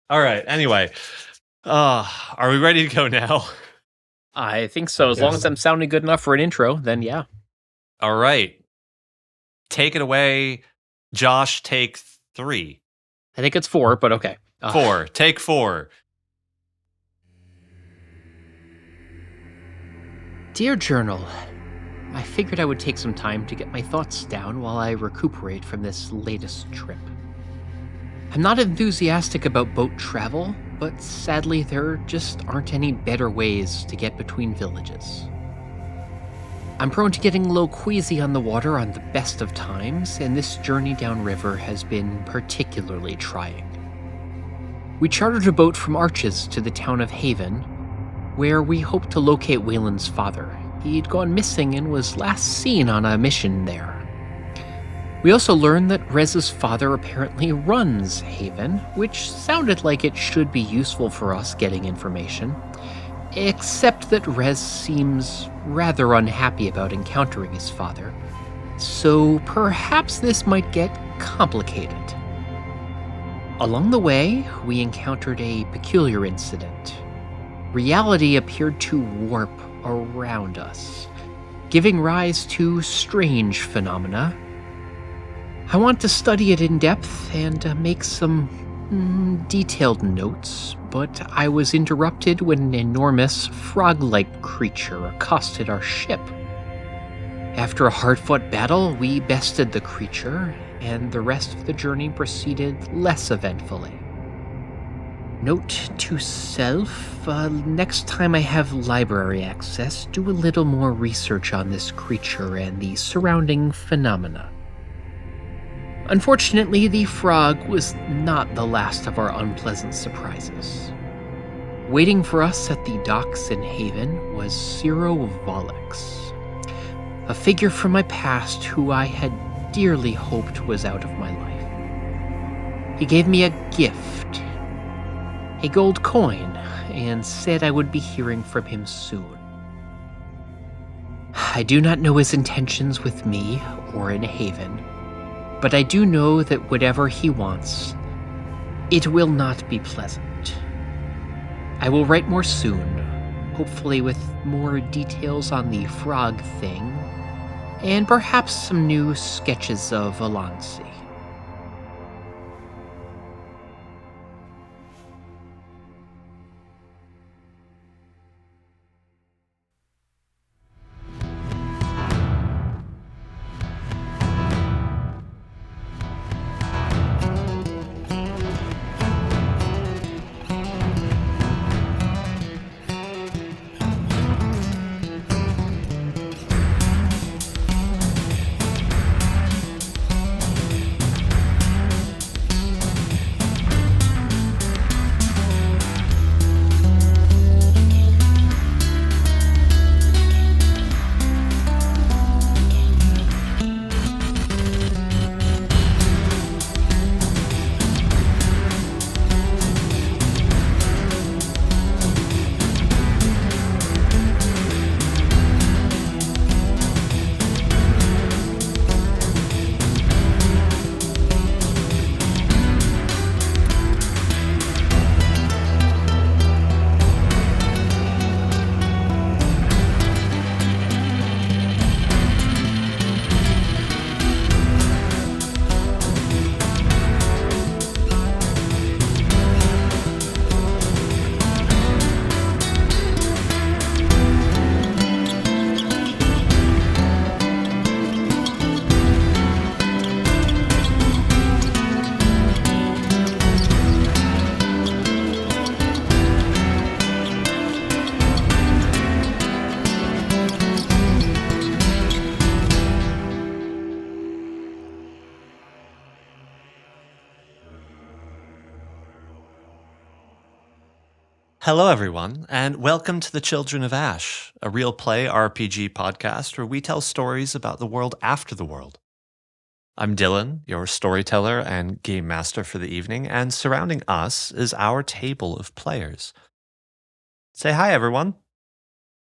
All right. Anyway, are we ready to go now? I think so. As long as I'm sounding good enough for an intro, then yeah. All right. Take it away, Josh. Take 3. I think it's 4, but okay. 4. Take 4. Dear Journal, I figured I would take some time to get my thoughts down while I recuperate from this latest trip. I'm not enthusiastic about boat travel, but sadly there just aren't any better ways to get between villages. I'm prone to getting a little queasy on the water on the best of times, and this journey downriver has been particularly trying. We chartered a boat from Arches to the town of Haven, where we hoped to locate Waylon's father. He'd gone missing and was last seen on a mission there. We also learned that Rez's father apparently runs Haven, which sounded like it should be useful for us getting information, except that Rez seems rather unhappy about encountering his father, so perhaps this might get complicated. Along the way, we encountered a peculiar incident. Reality appeared to warp around us, giving rise to strange phenomena. I want to study it in depth and make some detailed notes, but I was interrupted when an enormous frog-like creature accosted our ship. After a hard-fought battle, we bested the creature, and the rest of the journey proceeded less eventfully. Note to self, next time I have library access, do a little more research on this creature and the surrounding phenomena. Unfortunately, the frog was not the last of our unpleasant surprises. Waiting for us at the docks in Haven was Ciro Volix, a figure from my past who I had dearly hoped was out of my life. He gave me a gift, a gold coin, and said I would be hearing from him soon. I do not know his intentions with me or in Haven, but I do know that whatever he wants, it will not be pleasant. I will write more soon, hopefully with more details on the frog thing, and perhaps some new sketches of Alansi. Hello, everyone, and welcome to the Children of Ash, a real play RPG podcast where we tell stories about the world after the world. I'm Dylan, your storyteller and game master for the evening, and surrounding us is our table of players. Say hi, everyone.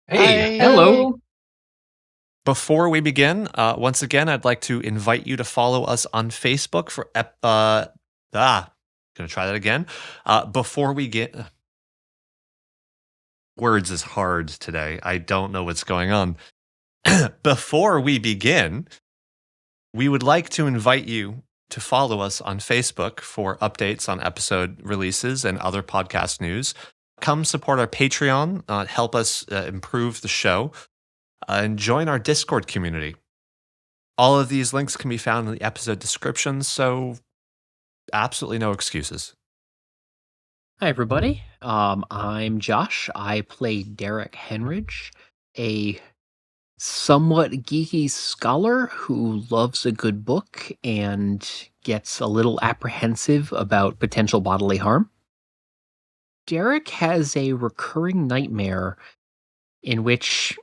Hey, hello. Before we begin, once again, I'd like to invite you to follow us on Facebook for Gonna try that again. Before we get words is hard today. I don't know what's going on. Before we begin, we would like to invite you to follow us on Facebook for updates on episode releases and other podcast news. Come support our Patreon, help us improve the show, and join our Discord community. All of these links can be found in the episode description, so absolutely no excuses. Hi, everybody. I'm Josh. I play Darrick Henridge, a somewhat geeky scholar who loves a good book and gets a little apprehensive about potential bodily harm. Darrick has a recurring nightmare in which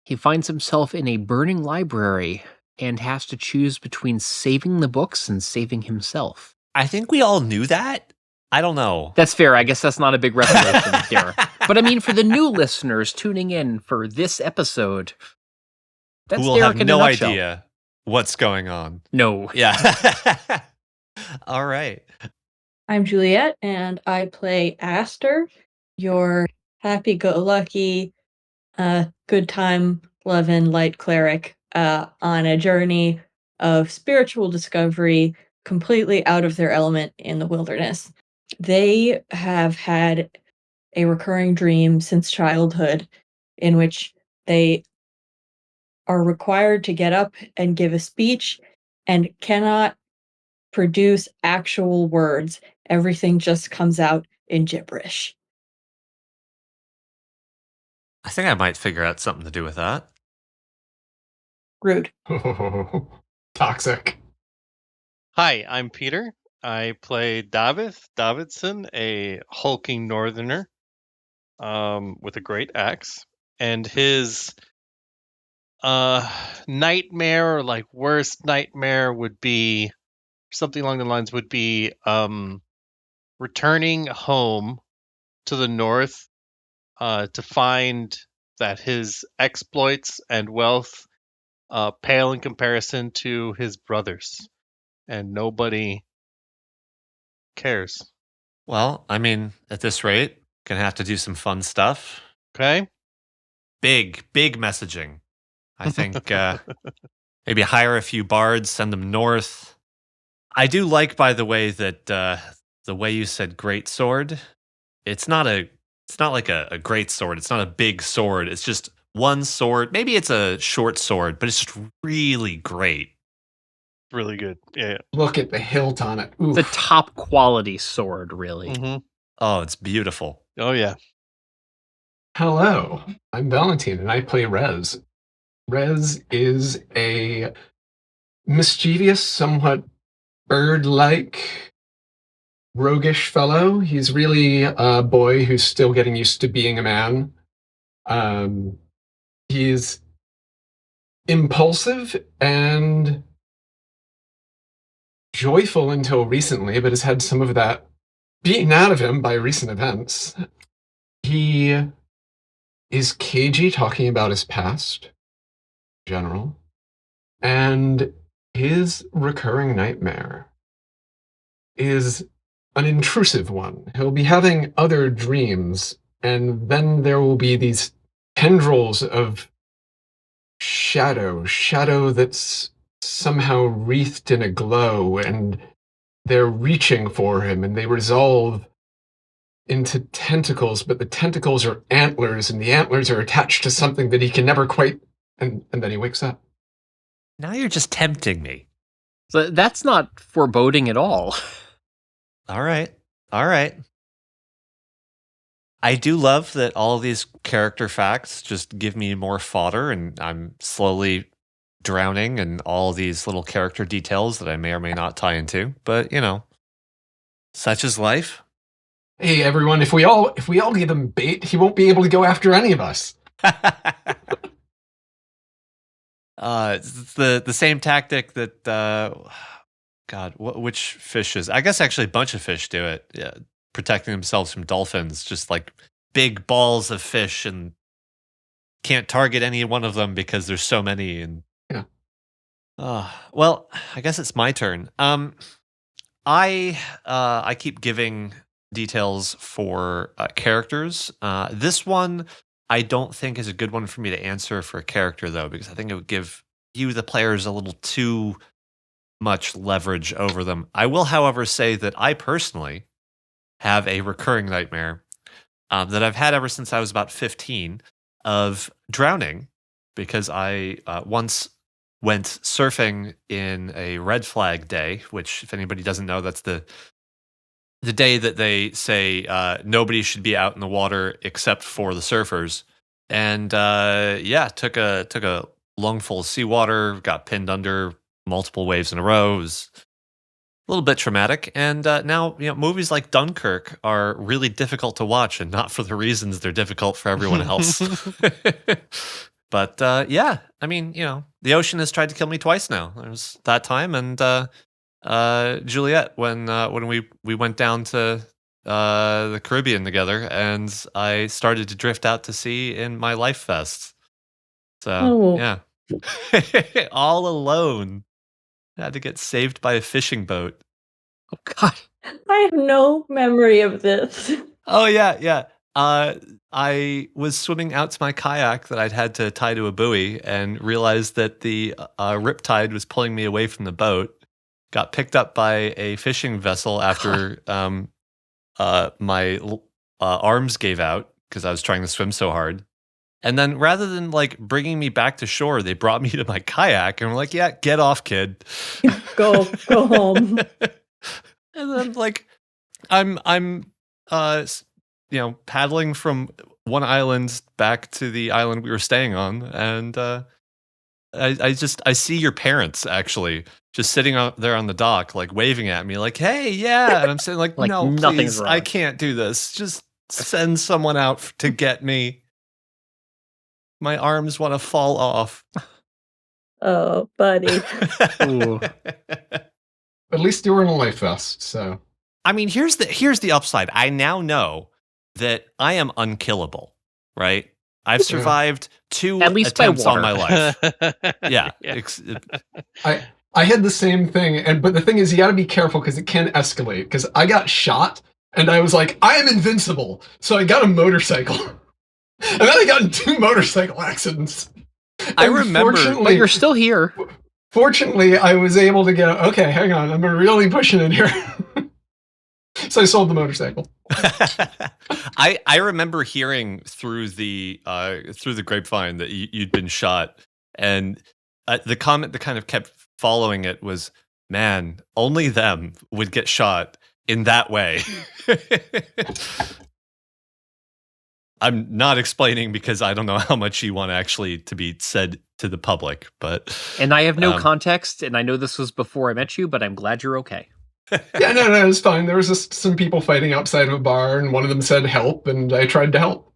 he finds himself in a burning library and has to choose between saving the books and saving himself. I think we all knew that. I don't know. That's fair. I guess that's not a big revelation, Darrick. But I mean, for the new listeners tuning in for this episode, that's Who will Darrick have in no a nutshell. idea what's going on. No. Yeah. All right. I'm Juliet, and I play Aster, your happy-go-lucky, good time loving light cleric on a journey of spiritual discovery, completely out of their element in the wilderness. They have had a recurring dream since childhood in which they are required to get up and give a speech and cannot produce actual words. Everything just comes out in gibberish. I think I might figure out something to do with that. Rude. Toxic. Hi, I'm Peter. I play Davidson, a hulking northerner with a great axe. And his nightmare, or like worst nightmare, would be something along the lines would be returning home to the north to find that his exploits and wealth pale in comparison to his brothers, and nobody cares. Well, I mean, at this rate, gonna have to do some fun stuff. Okay? Big messaging. I think maybe hire a few bards, send them north. I do like, by the way, that the way you said great sword. It's not like a great sword. It's not a big sword. It's just one sword. Maybe it's a short sword, but it's just really great. Really good. Yeah. Look at the hilt on it. Oof. The top quality sword, really. Mm-hmm. Oh, it's beautiful. Oh, yeah. Hello, I'm Valentine, and I play Rez. Rez is a mischievous, somewhat bird-like, roguish fellow. He's really a boy who's still getting used to being a man. He's impulsive and joyful until recently, but has had some of that beaten out of him by recent events. He is cagey talking about his past, in general, and his recurring nightmare is an intrusive one. He'll be having other dreams, and then there will be these tendrils of shadow that's somehow wreathed in a glow, and they're reaching for him, and they resolve into tentacles, but the tentacles are antlers, and the antlers are attached to something that he can never quite... And then he wakes up. Now you're just tempting me. So that's not foreboding at all. All right. I do love that all of these character facts just give me more fodder, and I'm slowly drowning in all these little character details that I may or may not tie into. But, such is life. Hey, everyone, if we all give him bait, he won't be able to go after any of us. It's the same tactic that, God, which fishes? I guess actually a bunch of fish do it. Yeah, protecting themselves from dolphins, just like big balls of fish, and can't target any one of them because there's so many. And yeah. Well, I guess it's my turn. I keep giving details for characters. This one I don't think is a good one for me to answer for a character though, because I think it would give you the players a little too much leverage over them. I will, however, say that I personally have a recurring nightmare that I've had ever since I was about 15 of drowning, because I once went surfing in a red flag day, which, if anybody doesn't know, that's the day that they say nobody should be out in the water except for the surfers. And took a lungful of seawater, got pinned under multiple waves in a row. It was a little bit traumatic. And now, movies like Dunkirk are really difficult to watch, and not for the reasons they're difficult for everyone else. But I mean, the ocean has tried to kill me twice now. There's that time, and Juliet, when we went down to the Caribbean together, and I started to drift out to sea in my life vest. So yeah, all alone. I had to get saved by a fishing boat. Oh God, I have no memory of this. Oh yeah. I was swimming out to my kayak that I'd had to tie to a buoy, and realized that the riptide was pulling me away from the boat. Got picked up by a fishing vessel after my arms gave out because I was trying to swim so hard. And then, rather than bringing me back to shore, they brought me to my kayak and were like, "Yeah, get off, kid. Go home." And then I'm paddling from one island back to the island we were staying on, and I see your parents actually just sitting out there on the dock, waving at me, "Hey, yeah," and I'm saying "No, nothing's please, wrong. I can't do this. Just send someone out to get me. My arms want to fall off." Oh, buddy. Ooh. At least you were in a life vest, so. I mean, here's the upside. I now know that I am unkillable, right? I've survived 2 At least by attempts on water. my life. Yeah. I had the same thing, but the thing is, you got to be careful because it can escalate. Because I got shot, and I was like, I am invincible, so I got a motorcycle, and then I got in 2 motorcycle accidents. I remember, But you're still here. Fortunately, I was able to go, okay, hang on, I'm really pushing it here. So I sold the motorcycle. I remember hearing through the grapevine that you'd been shot, and the comment that kind of kept following it was, "Man, only them would get shot in that way." I'm not explaining because I don't know how much you want actually to be said to the public, but And I have no context, and I know this was before I met you, but I'm glad you're okay. Yeah, no, it's fine. There was just some people fighting outside of a bar, and one of them said help, and I tried to help.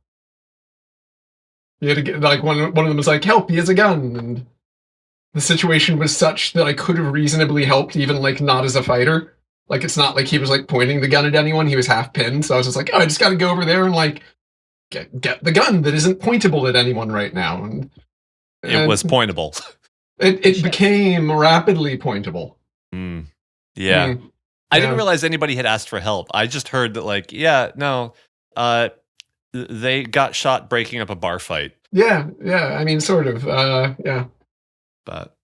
You had to get, one of them was like, "Help, he has a gun," and the situation was such that I could have reasonably helped, even not as a fighter. It's not like he was pointing the gun at anyone. He was half pinned, so I was just like, "Oh, I just got to go over there and get the gun that isn't pointable at anyone right now." And it was pointable. It became rapidly pointable. Yeah. I didn't realize anybody had asked for help. I just heard that they got shot breaking up a bar fight. Yeah. I mean, sort of. Yeah. But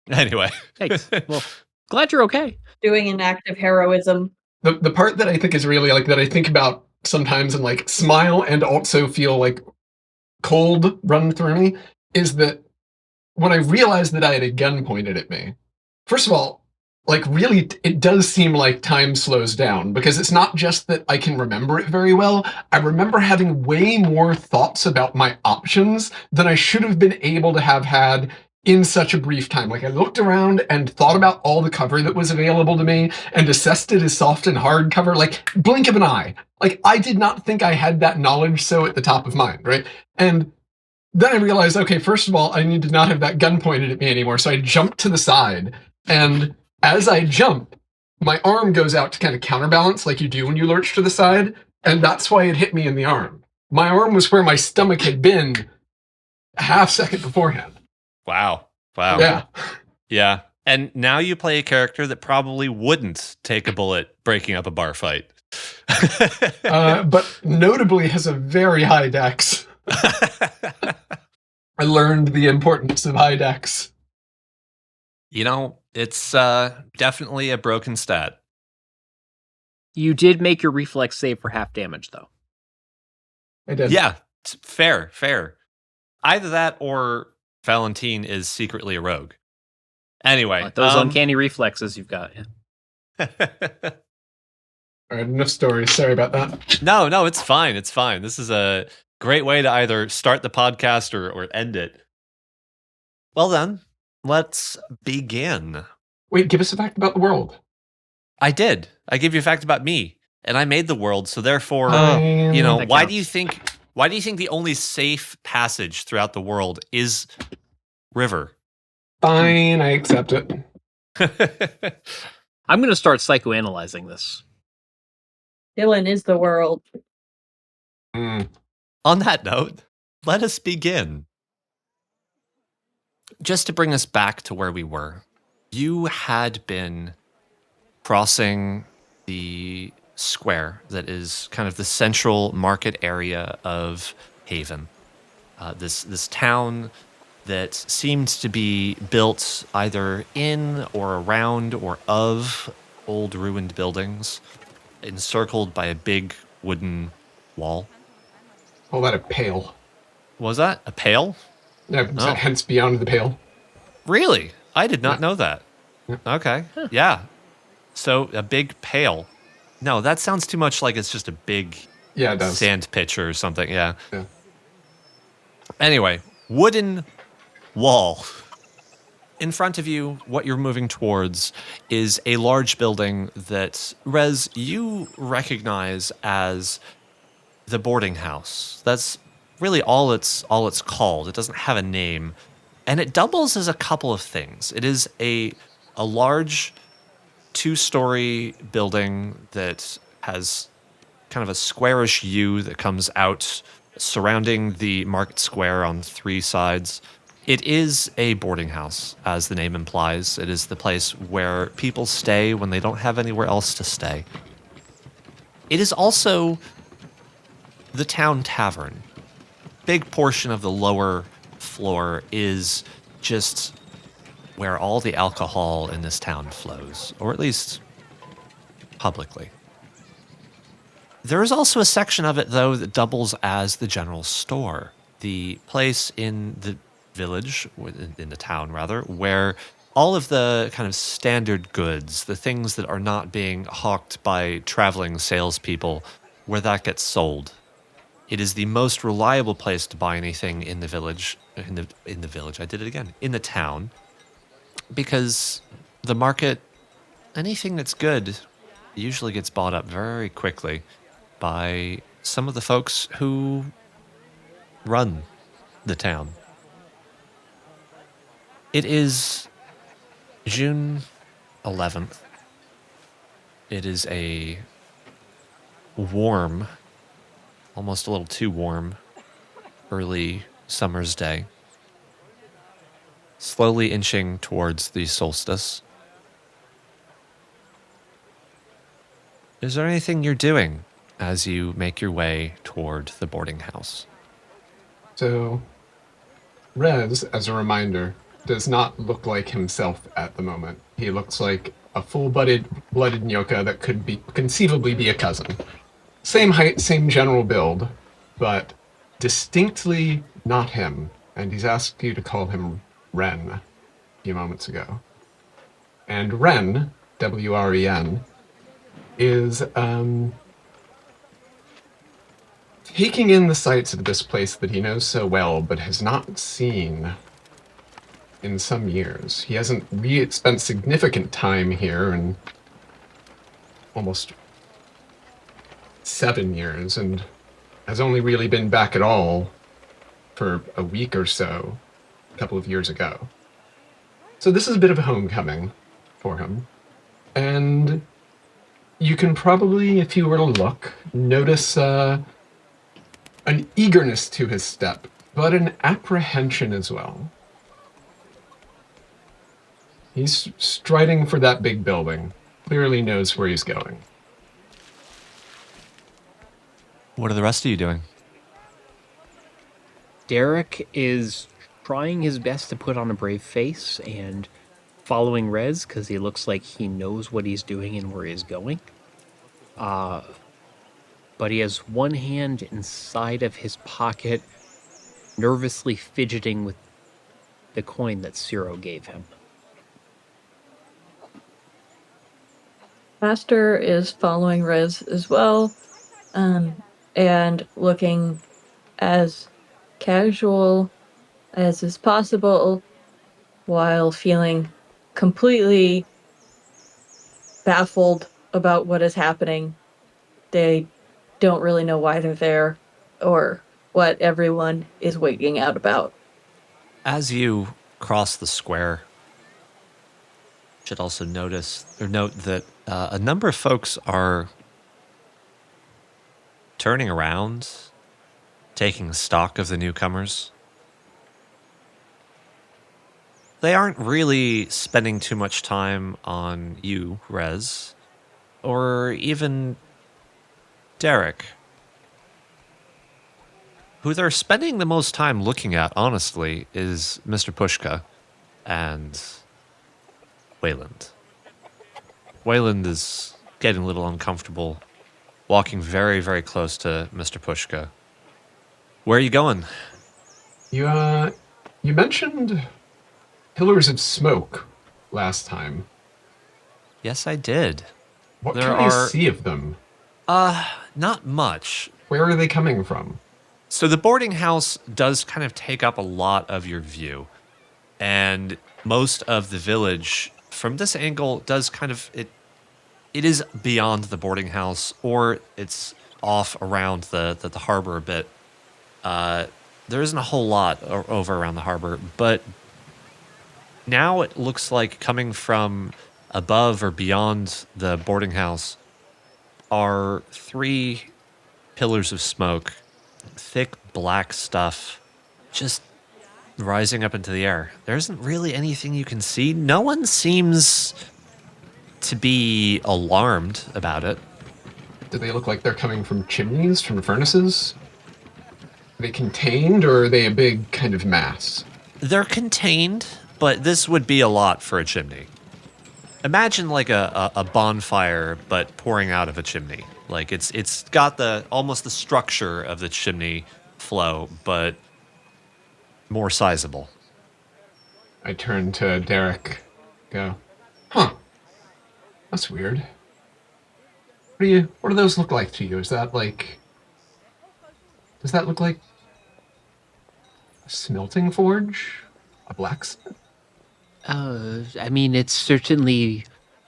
anyway. Thanks. Well, glad you're okay. Doing an act of heroism. The part that I think is really that I think about sometimes and smile and also feel cold run through me is that when I realized that I had a gun pointed at me, first of all, really, it does seem like time slows down, because it's not just that I can remember it very well. I remember having way more thoughts about my options than I should have been able to have had in such a brief time. I looked around and thought about all the cover that was available to me and assessed it as soft and hard cover, blink of an eye. I did not think I had that knowledge so at the top of mind, right? And then I realized, okay, first of all, I need to not have that gun pointed at me anymore. So I jumped to the side, and as I jump, my arm goes out to kind of counterbalance like you do when you lurch to the side, and that's why it hit me in the arm. My arm was where my stomach had been a half second beforehand. Wow. Yeah. Yeah. And now you play a character that probably wouldn't take a bullet breaking up a bar fight. But notably has a very high dex. I learned the importance of high dex. You know, it's definitely a broken stat. You did make your reflex save for half damage, though. I did. Yeah, fair. Either that or Valentine is secretly a rogue. Anyway. Those uncanny reflexes you've got. Yeah. All right, enough stories. Sorry about that. No, it's fine. It's fine. This is a great way to either start the podcast or end it. Well then, let's begin. Wait, give us a fact about the world. I did. I gave you a fact about me, and I made the world, so therefore, That why counts. do you think the only safe passage throughout the world is river? Fine, I accept it. I'm going to start psychoanalyzing this. Dylan is the world. Mm. On that note, let us begin. Just to bring us back to where we were, you had been crossing the square that is kind of the central market area of Haven. This town that seemed to be built either in or around or of old ruined buildings, encircled by a big wooden wall. Call that a pale. Was that a pale? Yeah, Oh. hence beyond the pale. Really? I did not Yeah. know that. Yeah. Okay. Yeah. So a big pail. No, that sounds too much like it's just a big Yeah, it does. sand pitcher or something. Yeah. Yeah. Anyway, wooden wall. In front of you, what you're moving towards is a large building that, Rez, you recognize as the boarding house. That's really all it's called. It doesn't have a name. And it doubles as a couple of things. It is a large 2-story building that has kind of a squarish U that comes out surrounding the market square on 3 sides. It is a boarding house, as the name implies. It is the place where people stay when they don't have anywhere else to stay. It is also the town tavern. Big portion of the lower floor is just where all the alcohol in this town flows, or at least publicly. There is also a section of it, though, that doubles as the general store, the place in the village, in the town rather, where all of the kind of standard goods, the things that are not being hawked by traveling salespeople, where that gets sold. It is the most reliable place to buy anything in the village, in the village, I did it again, in the town, because the market, anything that's good, usually gets bought up very quickly by some of the folks who run the town. It is June 11th. It is a warm, almost a little too warm, early summer's day. Slowly inching towards the solstice. Is there anything you're doing as you make your way toward the boarding house? So, Rez, as a reminder, does not look like himself at the moment. He looks like a full-blooded Nyoka that could conceivably be a cousin. Same height, same general build, but distinctly not him. And he's asked you to call him Ren a few moments ago. And Ren, W-R-E-N, is taking in the sights of this place that he knows so well, but has not seen in some years. He hasn't spent significant time here in almost 7 years, and has only really been back at all for a week or so, a couple of years ago. So this is a bit of a homecoming for him. And you can probably, if you were to look, notice an eagerness to his step, but an apprehension as well. He's striding for that big building. Clearly knows where he's going. What are the rest of you doing? Darrick is trying his best to put on a brave face and following Rez because he looks like he knows what he's doing and where he's going. But he has one hand inside of his pocket, nervously fidgeting with the coin that Ciro gave him. Master is following Rez as well, and looking as casual as is possible while feeling completely baffled about what is happening. They don't really know why they're there or what everyone is wigging out about. As you cross the square, you should also note that a number of folks are turning around, taking stock of the newcomers. They aren't really spending too much time on you, Rez, or even Darrick. Who they're spending the most time looking at, honestly, is Mr. Pushka and Wayland. Wayland is getting a little uncomfortable, walking very, very close to Mr. Pushka. Where are you going? You mentioned pillars of smoke last time. Yes, I did. What There can I are- see of them? Not much. Where are they coming from? So the boarding house does kind of take up a lot of your view. And most of the village from this angle does kind of it is beyond the boarding house, or it's off around the harbor a bit. There isn't a whole lot over around the harbor, but now it looks like coming from above or beyond the boarding house are 3 pillars of smoke, thick black stuff, just rising up into the air. There isn't really anything you can see. No one seems to be alarmed about it. Do they look like they're coming from chimneys, from furnaces? Are they contained, or are they a big kind of mass? They're contained, but this would be a lot for a chimney. Imagine like a bonfire, but pouring out of a chimney. Like it's got almost the structure of the chimney flow, but more sizable. I turn to Darrick, go, huh, that's weird. What do those look like to you? Does that look like a smelting forge? A blacksmith? I mean, it certainly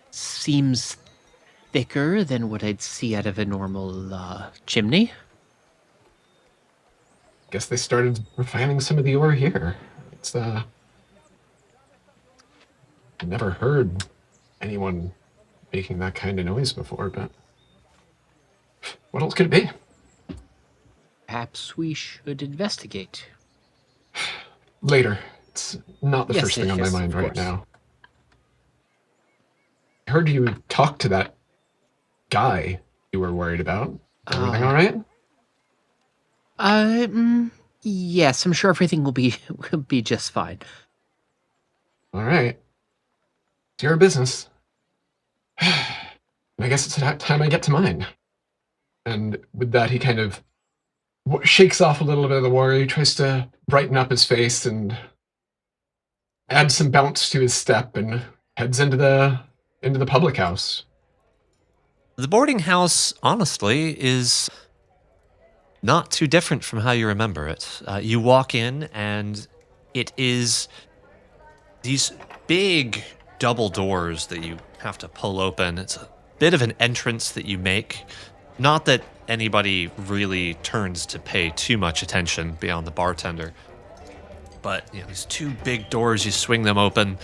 seems thicker than what I'd see out of a normal chimney. Guess they started refining some of the ore here. It's I've never heard anyone making that kind of noise before, but what else could it be? Perhaps we should investigate. Later. It's not the Yes, first thing on my yes, mind of right course. now. I heard you talk to that guy you were worried about. Everything all right? Yes, I'm sure everything will be just fine. All right. It's your business. I guess it's about time I get to mine. And with that, he kind of shakes off a little bit of the worry, tries to brighten up his face and add some bounce to his step, and heads into the public house. The boarding house, honestly, is not too different from how you remember it. You walk in, and it is these big double doors that you have to pull open. It's a bit of an entrance that you make. Not that anybody really turns to pay too much attention beyond the bartender. But these 2 big doors, you swing them open.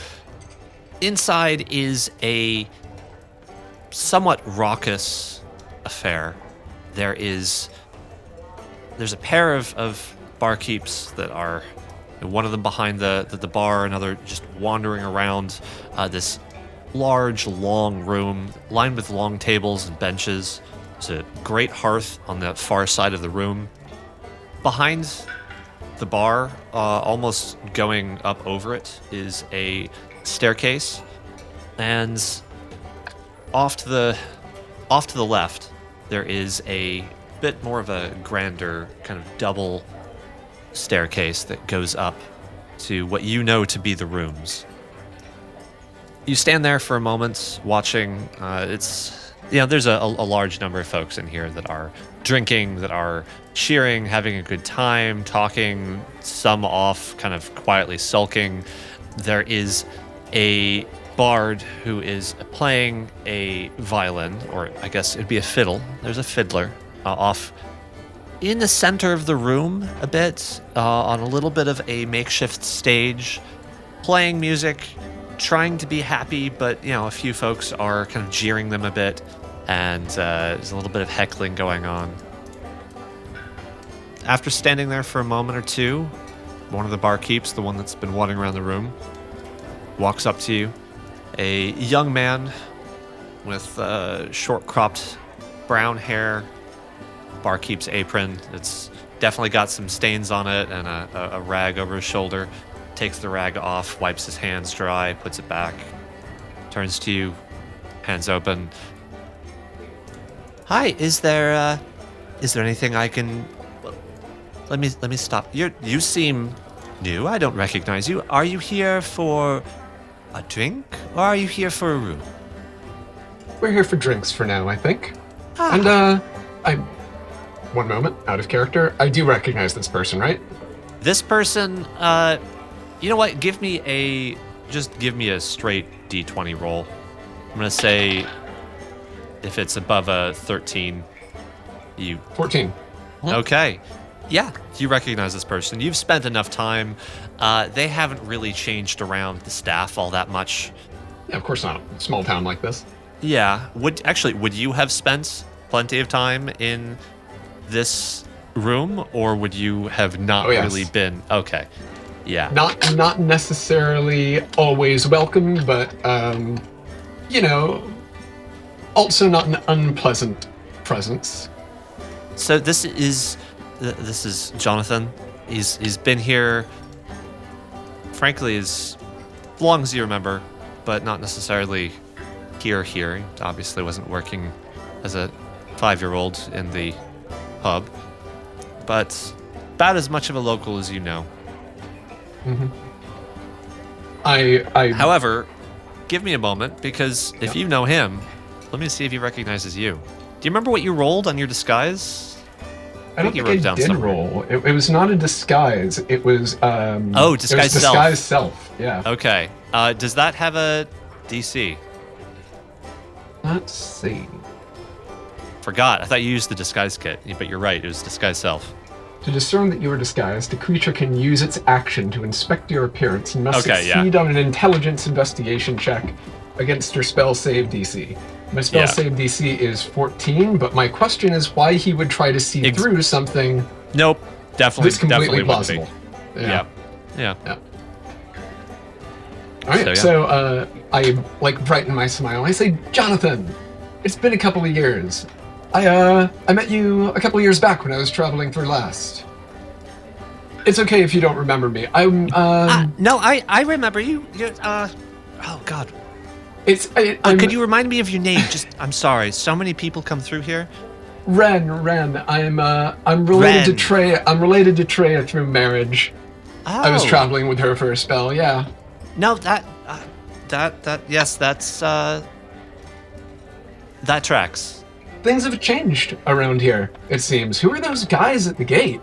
Inside is a somewhat raucous affair. There's a pair of barkeeps that are One of them behind the bar, another just wandering around this large, long room lined with long tables and benches. There's a great hearth on the far side of the room. Behind the bar, almost going up over it, is a staircase, and off to the left, there is a bit more of a grander kind of double staircase that goes up to what you know to be the rooms. You stand there for a moment watching. There's a large number of folks in here that are drinking, that are cheering, having a good time, talking, some off, kind of quietly sulking. There is a bard who is playing a violin, or I guess it'd be a fiddle. There's a fiddler off in the center of the room a bit, on a little bit of a makeshift stage, playing music, trying to be happy, but, a few folks are kind of jeering them a bit, and there's a little bit of heckling going on. After standing there for a moment or two, one of the barkeeps, the one that's been wandering around the room, walks up to you. A young man with short-cropped brown hair, barkeep's apron. It's definitely got some stains on it and a rag over his shoulder. Takes the rag off, wipes his hands dry, puts it back, turns to you, hands open. Hi, is there anything I can... Let me stop. You seem new. I don't recognize you. Are you here for a drink, or are you here for a room? We're here for drinks for now, I think. And, one moment, out of character. I do recognize this person, right? This person, you know what? Give me a straight D20 roll. I'm gonna say if it's above a 13, 14. Okay. Yeah, you recognize this person. You've spent enough time. They haven't really changed around the staff all that much. Yeah, of course not. Small town like this. Yeah. Would you have spent plenty of time in this room, or would you have not really been? Okay. Yeah. Not necessarily always welcome, but also not an unpleasant presence. So this is Jonathan. He's been here, frankly, as long as you remember, but not necessarily here. He obviously wasn't working as a 5-year-old in the pub, but about as much of a local as you know. Mm-hmm. I However, give me a moment, because if you know him, let me see if he recognizes you. Do you remember what you rolled on your disguise? I don't think I did roll. It was not a disguise. It was disguise self. Disguise self. Yeah. Okay. Does that have a DC? Let's see. Forgot. I thought you used the disguise kit, but you're right. It was disguise self. To discern that you are disguised, the creature can use its action to inspect your appearance and must succeed on an intelligence investigation check against your spell save DC. My spell save DC is 14, but my question is why he would try to see through something. Nope, definitely. That's completely plausible. Yeah. All right, so I brighten my smile. I say, Jonathan, it's been a couple of years. I met you a couple of years back when I was traveling through last. It's okay if you don't remember me. No, I remember you. Oh God. Could you remind me of your name? I'm sorry. So many people come through here. Ren. I'm related to Treya. I'm related to Treya through marriage. Oh. I was traveling with her for a spell. Yeah. No, that tracks. Things have changed around here, it seems. Who are those guys at the gate?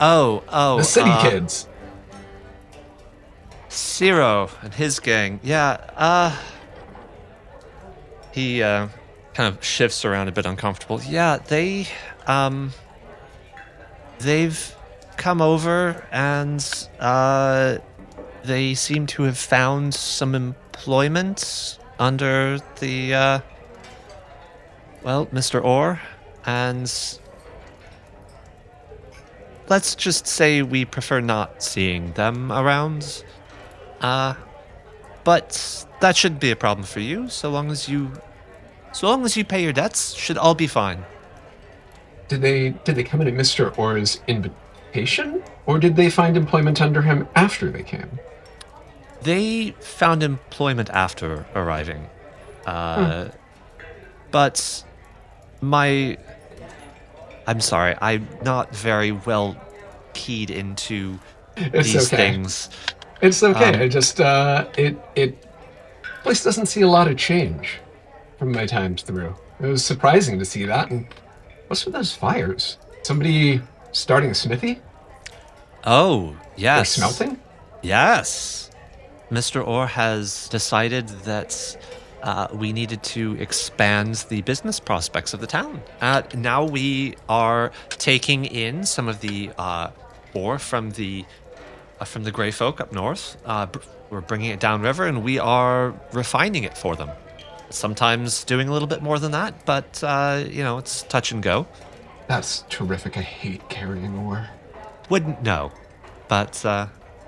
Oh. The city kids. Ciro and his gang. Yeah, he kind of shifts around a bit uncomfortable. Yeah, they've come over and they seem to have found some employment under the Mr. Orr, and let's just say we prefer not seeing them around. But that shouldn't be a problem for you, so long as you pay your debts, should all be fine. Did they come in at Mr. Orr's invitation, or did they find employment under him after they came? They found employment after arriving. But I'm sorry, I'm not very well keyed into It's these okay. things. It's okay. I just place doesn't see a lot of change from my times through. It was surprising to see that. And what's with those fires? Somebody starting a smithy Oh, yes. or smelting? Yes. Mr. Orr has decided that we needed to expand the business prospects of the town. Now we are taking in some of the ore from the Grey Folk up north. We're bringing it downriver, and we are refining it for them. Sometimes doing a little bit more than that, but it's touch and go. That's terrific. I hate carrying ore. Wouldn't know, but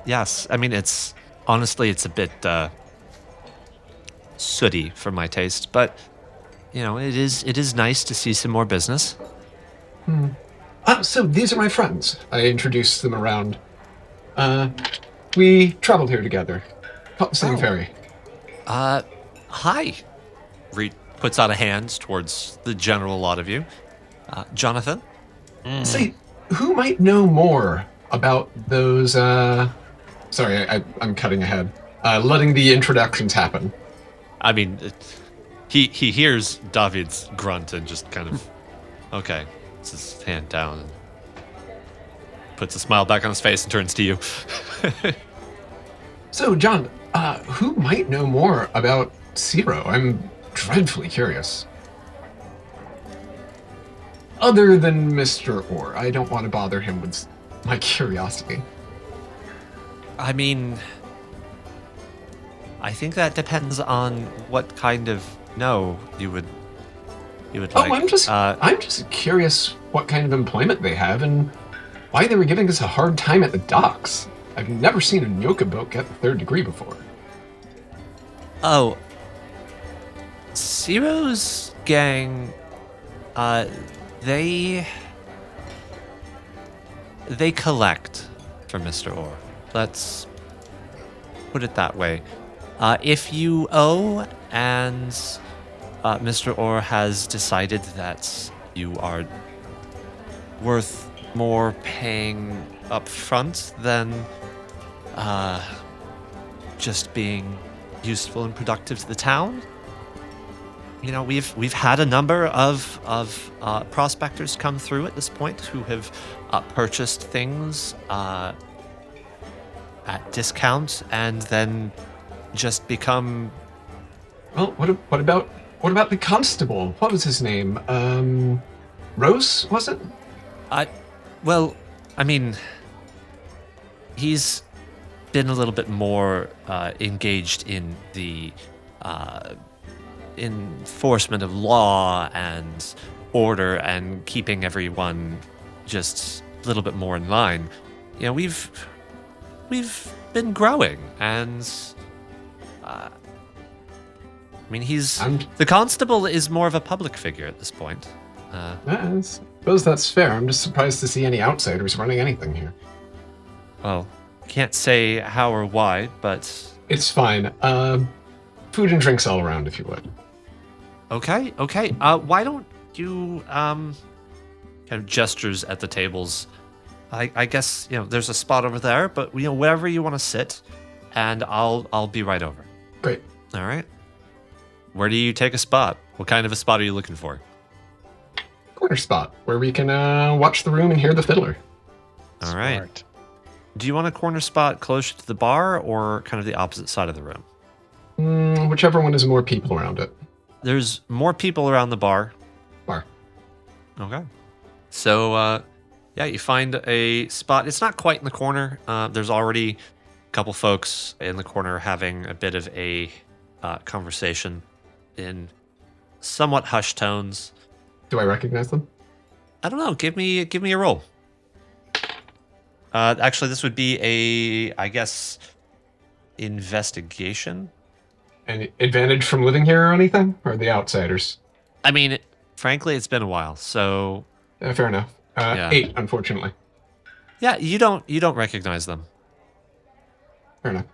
yes. I mean, it's a bit sooty for my taste, but it is nice to see some more business. So these are my friends. I introduced them around. We traveled here together. Caught the same ferry. Hi. Reed puts out a hand towards the general lot of you. Jonathan? Say, who might know more about those, Sorry, I'm cutting ahead. Letting the introductions happen. I mean, he hears David's grunt and just kind of, okay, puts his hand down and puts a smile back on his face and turns to you. So, John, who might know more about Zero? I'm dreadfully curious. Other than Mr. Orr, I don't want to bother him with my curiosity. I mean, I think that depends on what kind of you would like. Oh, I'm just curious what kind of employment they have and why they were giving us a hard time at the docks. I've never seen a Nyoka boat get the 3rd degree before. Oh, Zero's gang, they collect for Mr. Orr. Let's put it that way. If you owe and Mr. Orr has decided that you are worth more paying up front than just being useful and productive to the town. We've had a number of prospectors come through at this point who have purchased things at discount and then just become. Well, what about the constable? What was his name? Rose, was it? Well, I mean, he's been a little bit more engaged in the enforcement of law and order and keeping everyone just a little bit more in line. We've been growing, and I mean, the constable is more of a public figure at this point. I suppose that's fair. I'm just surprised to see any outsiders running anything here. Well, can't say how or why, but It's fine. Food and drinks all around, if you would. okay. Why don't you kind of gestures at the tables? I guess there's a spot over there, but wherever you want to sit, and I'll be right over. Great. All right. Where do you take a spot? What kind of a spot are you looking for? Corner spot where we can watch the room and hear the fiddler. All right. Do you want a corner spot closer to the bar or kind of the opposite side of the room? Whichever one has more people around it. There's more people around the bar. Bar. Okay. So, you find a spot. It's not quite in the corner. There's already a couple folks in the corner having a bit of a conversation in somewhat hushed tones. Do I recognize them? I don't know. Give me a roll. Actually, this would be I guess, investigation. Any advantage from living here or anything? Or the outsiders? I mean, frankly, it's been a while, so Fair enough. Yeah. 8, unfortunately. yeah, you don't recognize them. Fair enough.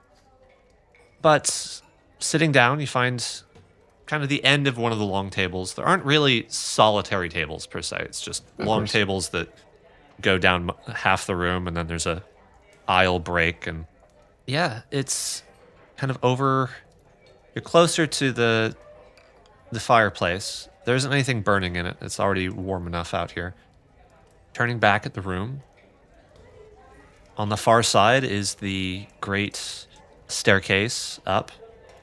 But sitting down, you find kind of the end of one of the long tables. There aren't really solitary tables per se. It's just Of long course. tables that go down half the room, and then there's a aisle break, and yeah, it's kind of over. You're closer to the fireplace. There isn't anything burning in it. It's already warm enough out here. Turning back at the room, on the far side is the great staircase up,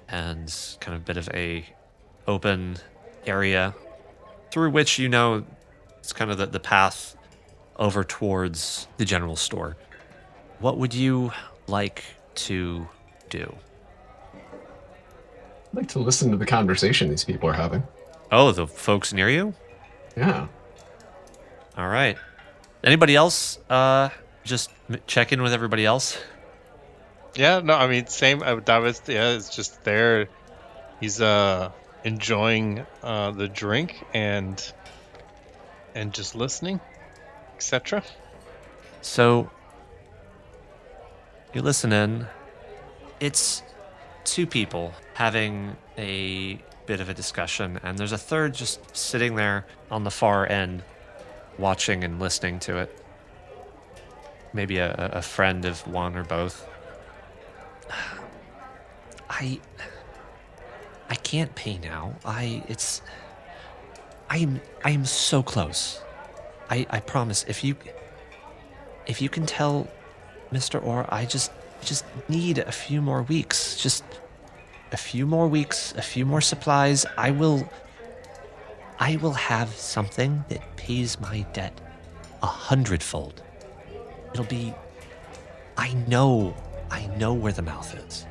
and kind of a bit of a open area through which it's kind of the path over towards the general store. What would you like to do? I'd like to listen to the conversation these people are having. Oh, the folks near you? Yeah. All right. Anybody else? Just check in with everybody else. Yeah, no, I mean, same. David, is just there. He's enjoying the drink and just listening, etc. So you listen in. It's two people having a bit of a discussion, and there's a third just sitting there on the far end, watching and listening to it. Maybe a friend of one or both. I can't pay now. I am so close. I promise. If you can tell Mr. Orr, I just need a few more weeks. Just a few more weeks, a few more supplies. I will have something that pays my debt 100-fold. It'll be. I know where the mouth is.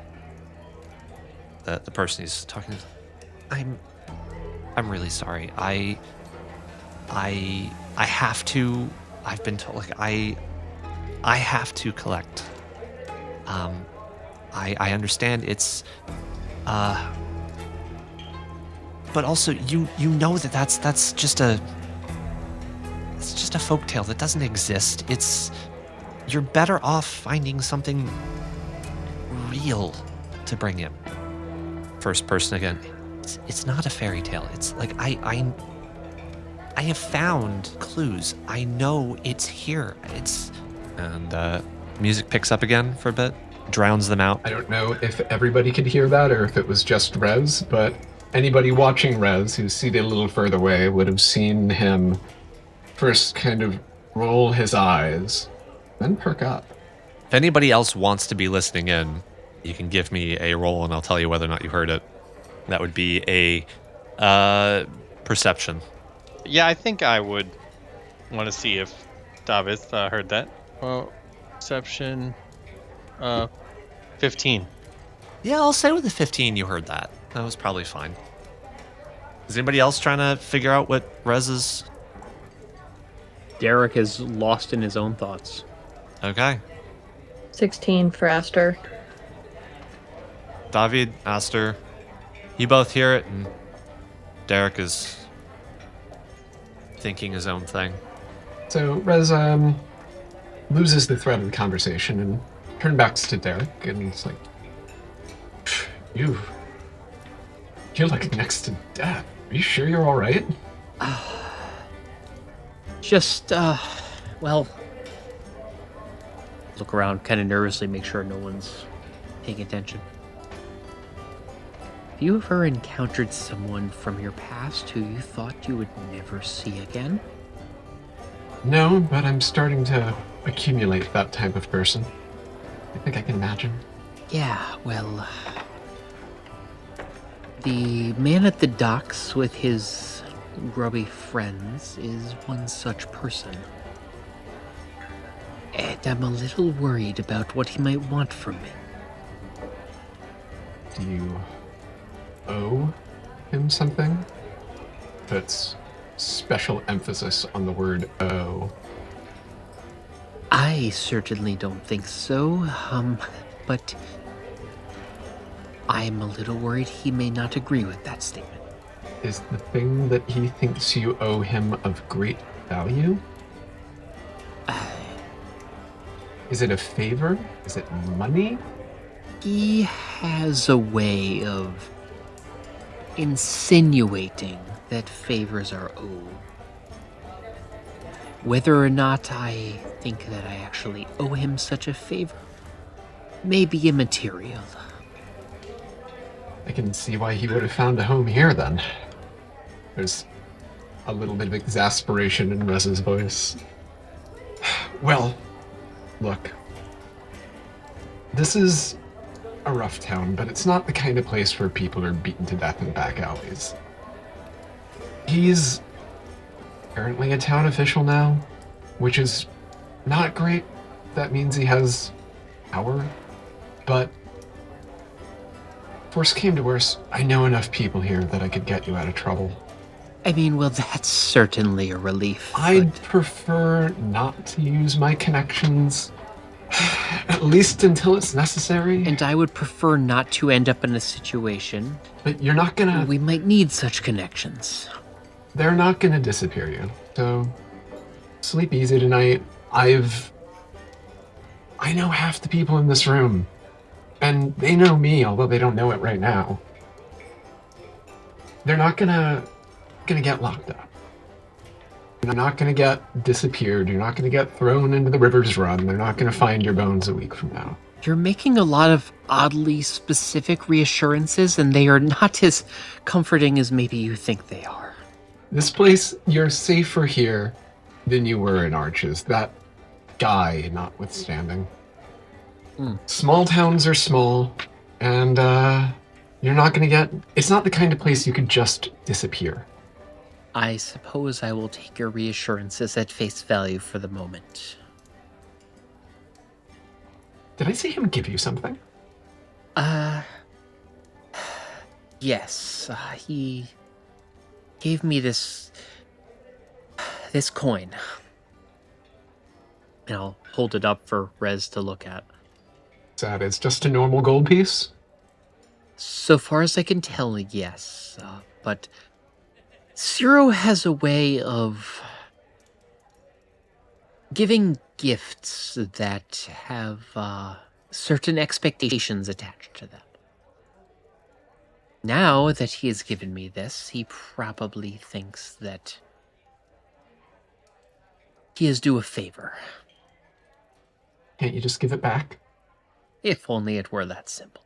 The person he's talking to. I'm really sorry. I have to. I've been told I have to collect. I understand it's. But also you know that's just a. It's just a folktale that doesn't exist. You're better off finding something real to bring in. First person again. It's not a fairy tale. It's like I have found clues. I know it's here. And music picks up again for a bit, drowns them out. I don't know if everybody could hear that or if it was just Rez, but anybody watching Rez who's seated a little further away would have seen him first kind of roll his eyes, then perk up. If anybody else wants to be listening in, you can give me a roll and I'll tell you whether or not you heard it. That would be a perception. Yeah, I think I would want to see if David heard that. Well, perception, 15. Yeah, I'll say with the 15 you heard that. That was probably fine. Is anybody else trying to figure out what Rez is? Darrick is lost in his own thoughts. Okay. 16 for Aster. David, Aster, you both hear it, and Darrick is thinking his own thing. So Rez loses the thread of the conversation and turns back to Darrick and it's like, you're like next to death. Are you sure you're all right? Just, well, look around kind of nervously, make sure no one's paying attention. Have you ever encountered someone from your past who you thought you would never see again? No, but I'm starting to accumulate that type of person. I think I can imagine. Yeah, well, the man at the docks with his grubby friends is one such person. And I'm a little worried about what he might want from me. Do you owe him something? That's special emphasis on the word owe. I certainly don't think so, but I'm a little worried he may not agree with that statement. Is the thing that he thinks you owe him of great value? Is it a favor? Is it money? He has a way of insinuating that favors are owed. Whether or not I think that I actually owe him such a favor may be immaterial. I can see why he would have found a home here then. There's a little bit of exasperation in Rez's voice. Well, look. This is a rough town, but it's not the kind of place where people are beaten to death in back alleys. He's apparently a town official now, which is not great. That means he has power, but if worse came to worse, I know enough people here that I could get you out of trouble. I mean, well, that's certainly a relief. I'd prefer not to use my connections, at least until it's necessary. And I would prefer not to end up in a situation But you're not gonna... we might need such connections. They're not gonna disappear you. So, sleep easy tonight. I know half the people in this room. And they know me, although they don't know it right now. They're not gonna get locked up. You're not gonna get disappeared. You're not gonna get thrown into the river's run. They're not gonna find your bones a week from now. You're making a lot of oddly specific reassurances, and they are not as comforting as maybe you think they are. This place, you're safer here than you were in Arches. That guy notwithstanding. Small towns are small, and you're not gonna get... It's not the kind of place you could just disappear. I suppose I will take your reassurances at face value for the moment. Did I see him give you something? Yes, he gave me this coin. And I'll hold it up for Rez to look at. That is just a normal gold piece? So far as I can tell, yes. But Zero has a way of giving gifts that have certain expectations attached to them. Now that he has given me this, he probably thinks that he is due a favor. Can't you just give it back? If only it were that simple.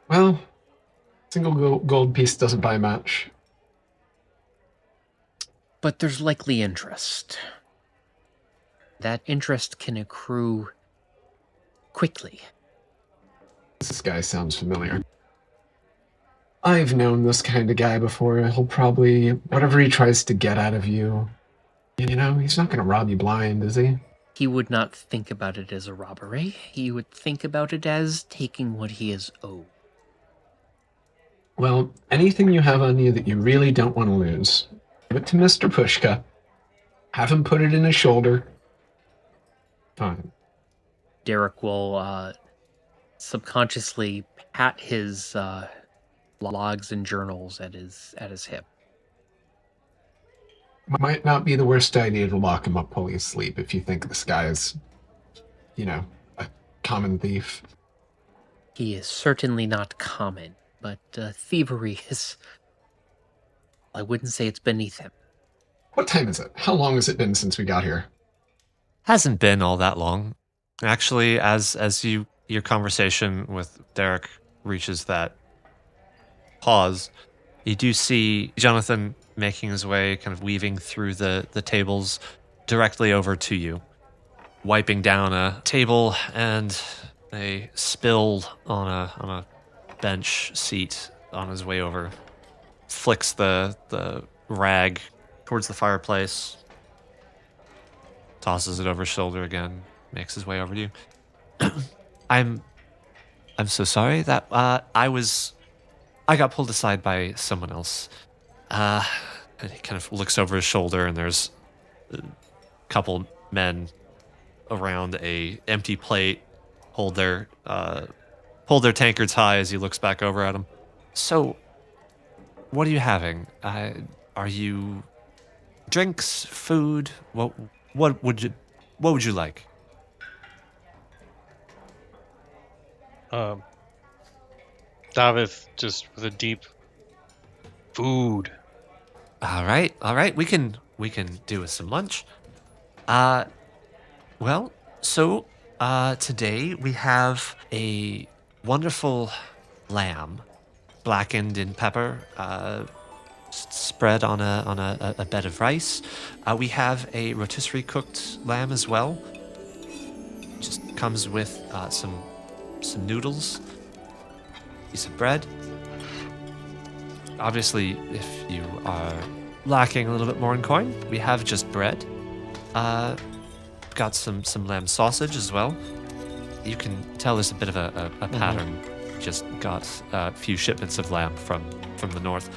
Well, single gold piece doesn't buy much. But there's likely interest. That interest can accrue quickly. This guy sounds familiar. I've known this kind of guy before. He'll probably... Whatever he tries to get out of you, you know, he's not going to rob you blind, is he? He would not think about it as a robbery. He would think about it as taking what he is owed. Well, anything you have on you that you really don't want to lose, give it to Mr. Pushka. Have him put it in his shoulder. Fine. Darrick will subconsciously pat his logs and journals at his hip. Might not be the worst idea to lock him up while he's asleep if you think this guy is, you know, a common thief. He is certainly not common, but thievery is... I wouldn't say it's beneath him. What time is it? How long has it been since we got here? Hasn't been all that long. Actually, as your conversation with Darrick reaches that pause, you do see Jonathan making his way, kind of weaving through the tables directly over to you, wiping down a table and a spill on a bench seat on his way over. Flicks the rag towards the fireplace, tosses it over his shoulder again, makes his way over to you. I'm so sorry that I got pulled aside by someone else. And he kind of looks over his shoulder, and there's a couple men around a empty plate, hold their tankards high as he looks back over at them. So, what are you having? Are you drinks, food? What would you like? David just with a deep food. All right. We can do with some lunch. Well, so today we have a wonderful lamb, blackened in pepper, spread on a bed of rice. We have a rotisserie cooked lamb as well. Just comes with some noodles, piece of bread. Obviously, if you are lacking a little bit more in coin, we have just bread. Got some lamb sausage as well. You can tell there's a bit of a pattern. Just got a few shipments of lamb from the north.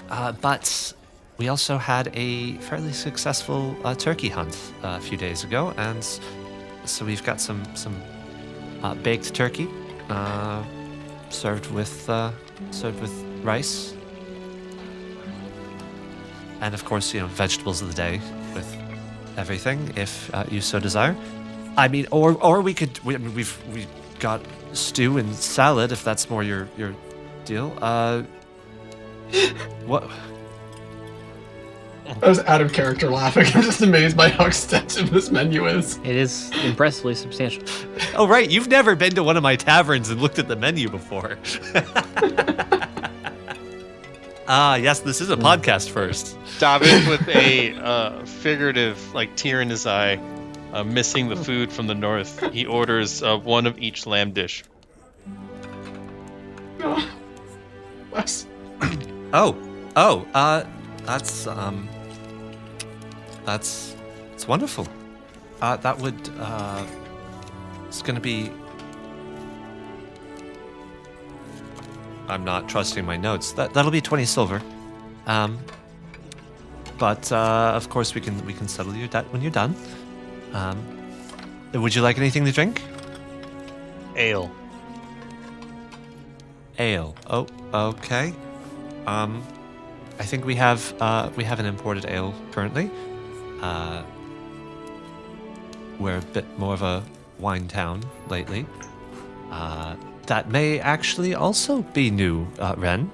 But we also had a fairly successful turkey hunt a few days ago, and so we've got some baked turkey served with rice, and of course, vegetables of the day with everything, if you so desire. I mean, or we've got stew and salad if that's more your deal. What? I was out of character laughing. I'm just amazed by how extensive this menu is. It is impressively substantial. Oh, right. You've never been to one of my taverns and looked at the menu before. Yes, this is a podcast first. David with a figurative tear in his eye, missing the food from the north. He orders one of each lamb dish. Oh, Wes. That's wonderful. That would it's gonna be. I'm not trusting my notes. That'll be 20 silver. But of course we can settle your debt when you're done. Would you like anything to drink? Ale. Ale. Oh, okay. I think we have an imported ale currently. We're a bit more of a wine town lately. That may actually also be new, Ren.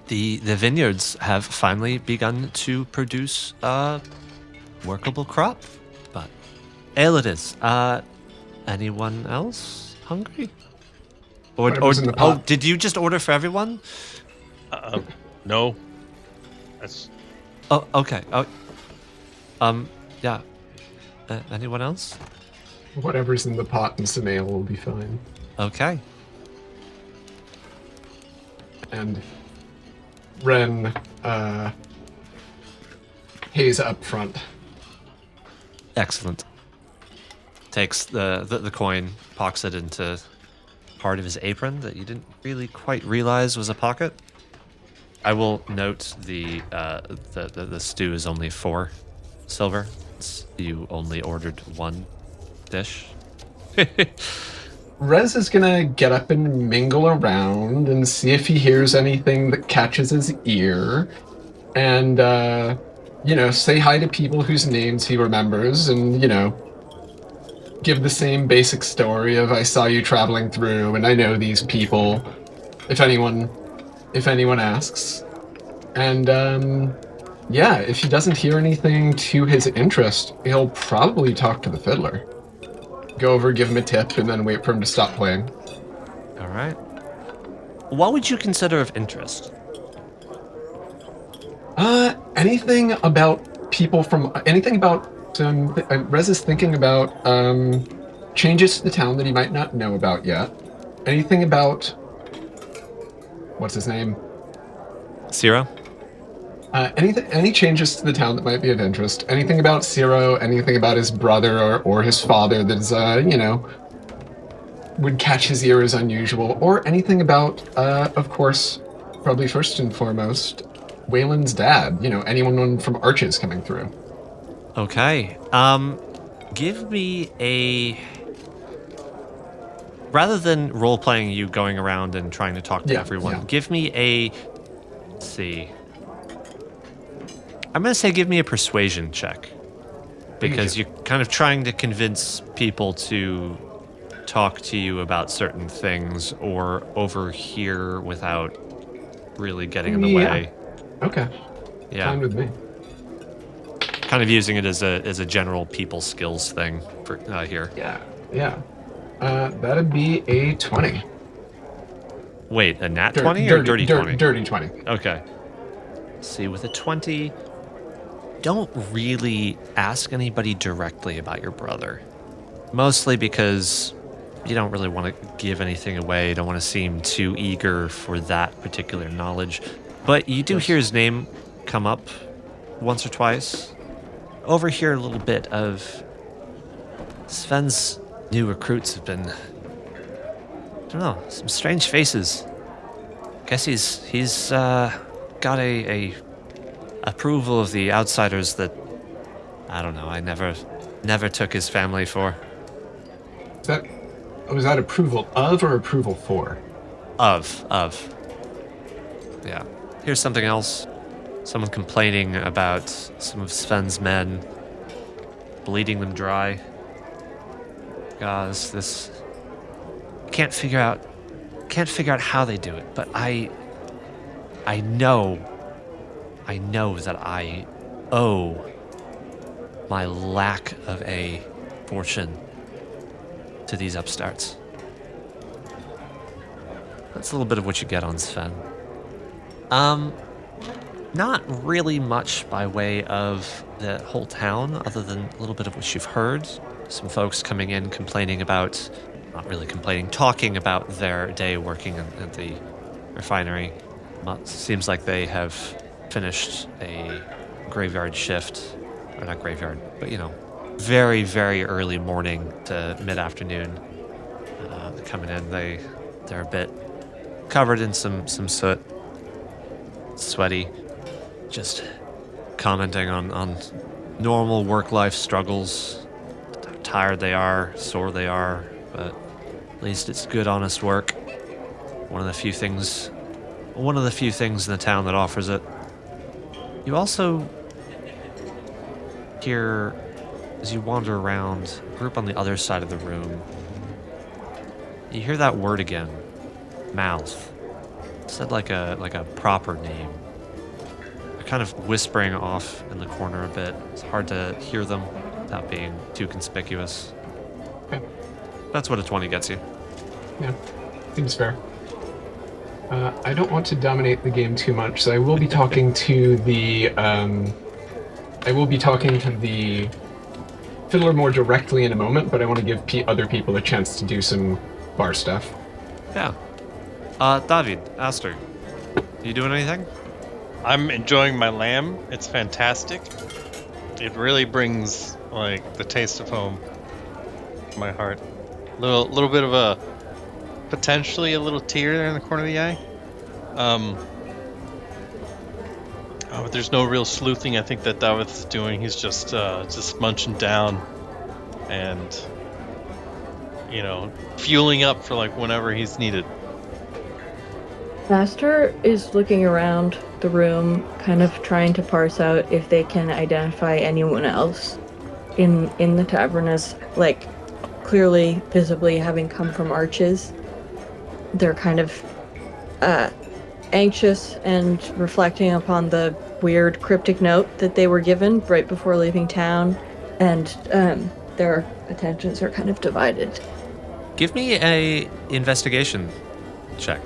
The vineyards have finally begun to produce a workable crop, but ale it is. Anyone else hungry? Or Whatever's in the pot. did you just order for everyone? No. That's Oh, okay. Oh, yeah. Anyone else? Whatever's in the pot and some ale will be fine. Okay. And Ren pays up front. Excellent. Takes the coin, pocks it into part of his apron that you didn't really quite realize was a pocket. I will note the stew is only 4 silver. You only ordered 1 dish. Rez is gonna get up and mingle around and see if he hears anything that catches his ear, and say hi to people whose names he remembers, and give the same basic story of I saw you traveling through, and I know these people. If anyone asks, and if he doesn't hear anything to his interest, he'll probably talk to the fiddler. Go over, give him a tip, and then wait for him to stop playing. All right. What would you consider of interest? Anything about Rez is thinking about changes to the town that he might not know about yet. Anything about what's his name? Ciro? Any changes to the town that might be of interest? Anything about Ciro? Anything about his brother or his father that's would catch his ear as unusual? Or anything about, of course, probably first and foremost, Waylon's dad. Anyone from Arches coming through. Okay. Give me a... Rather than role-playing you going around and trying to talk to everyone, give me a... Let's see. I'm going to say give me a persuasion check. Because you're kind of trying to convince people to talk to you about certain things or overhear without really getting in the way. Okay. Yeah. Fine with me. Kind of using it as a general people skills thing for here. Yeah. That'd be a 20. Wait, a nat 20 or dirty 20? Dirty 20. Okay. Let's see, with a 20, don't really ask anybody directly about your brother. Mostly because you don't really want to give anything away. You don't want to seem too eager for that particular knowledge. But you do hear his name come up once or twice. Overhear a little bit of Sven's new recruits have been, I don't know, some strange faces. Guess he's got a approval of the outsiders that, I don't know, I never took his family for. Was that approval of or approval for? Of. Yeah. Here's something else. Someone complaining about some of Sven's men bleeding them dry. Guys, this can't figure out how they do it, but I know that I owe my lack of a fortune to these upstarts. That's a little bit of what you get on Sven. Not really much by way of the whole town, other than a little bit of what you've heard. Some folks coming in complaining about, not really complaining, talking about their day working at the refinery. Seems like they have finished a graveyard shift, or not graveyard, but very, very early morning to mid-afternoon. Coming in, they're a bit covered in some soot, sweaty, just commenting on normal work-life struggles, how tired they are, sore they are, but at least it's good, honest work. One of the few things in the town that offers it. You also hear, as you wander around, a group on the other side of the room, you hear that word again, mouth. Said like a proper name. They're kind of whispering off in the corner a bit. It's hard to hear them without being too conspicuous. Okay. That's what a 20 gets you. Yeah, seems fair. I don't want to dominate the game too much, so I will be talking to the fiddler more directly in a moment, but I want to give other people a chance to do some bar stuff. Yeah. David, Aster, you doing anything? I'm enjoying my lamb. It's fantastic. It really brings the taste of home to my heart. Little bit of a potentially a little tear there in the corner of the eye. But there's no real sleuthing. I think that David's doing. He's just munching down, and fueling up for whenever he's needed. Master is looking around the room, kind of trying to parse out if they can identify anyone else in the tavern as, clearly, visibly having come from Arches. They're kind of anxious and reflecting upon the weird cryptic note that they were given right before leaving town, and their attentions are kind of divided. Give me a investigation check.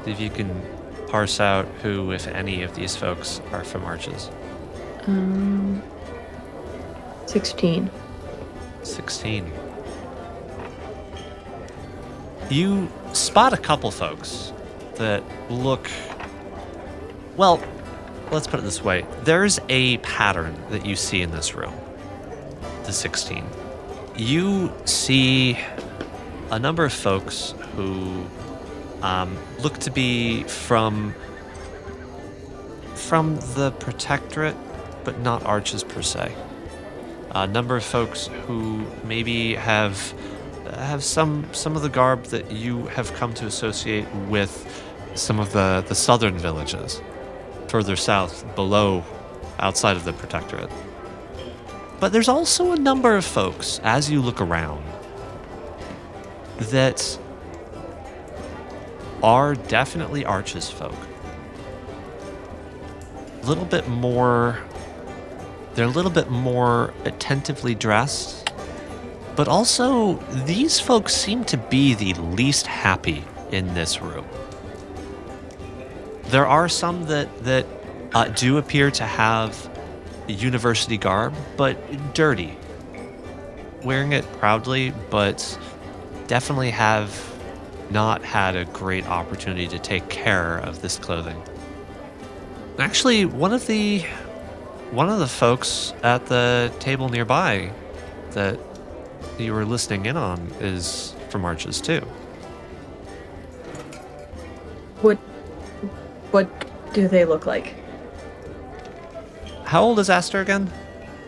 See if you can parse out who, if any, of these folks are from Arches. 16. 16. You spot a couple folks that look... Well, let's put it this way. There's a pattern that you see in this room. The 16. You see a number of folks who look to be from the Protectorate, but not Arches per se. a number of folks who maybe have some of the garb that you have come to associate with some of the southern villages further south, below, outside of the Protectorate. But there's also a number of folks, as you look around, that are definitely Arch's folk. They're a little bit more attentively dressed, but also these folks seem to be the least happy in this room. There are some that do appear to have university garb, but dirty. Wearing it proudly, but definitely have not had a great opportunity to take care of this clothing. Actually, one of the folks at the table nearby that you were listening in on is from Arches too. What do they look like? How old is Aster again?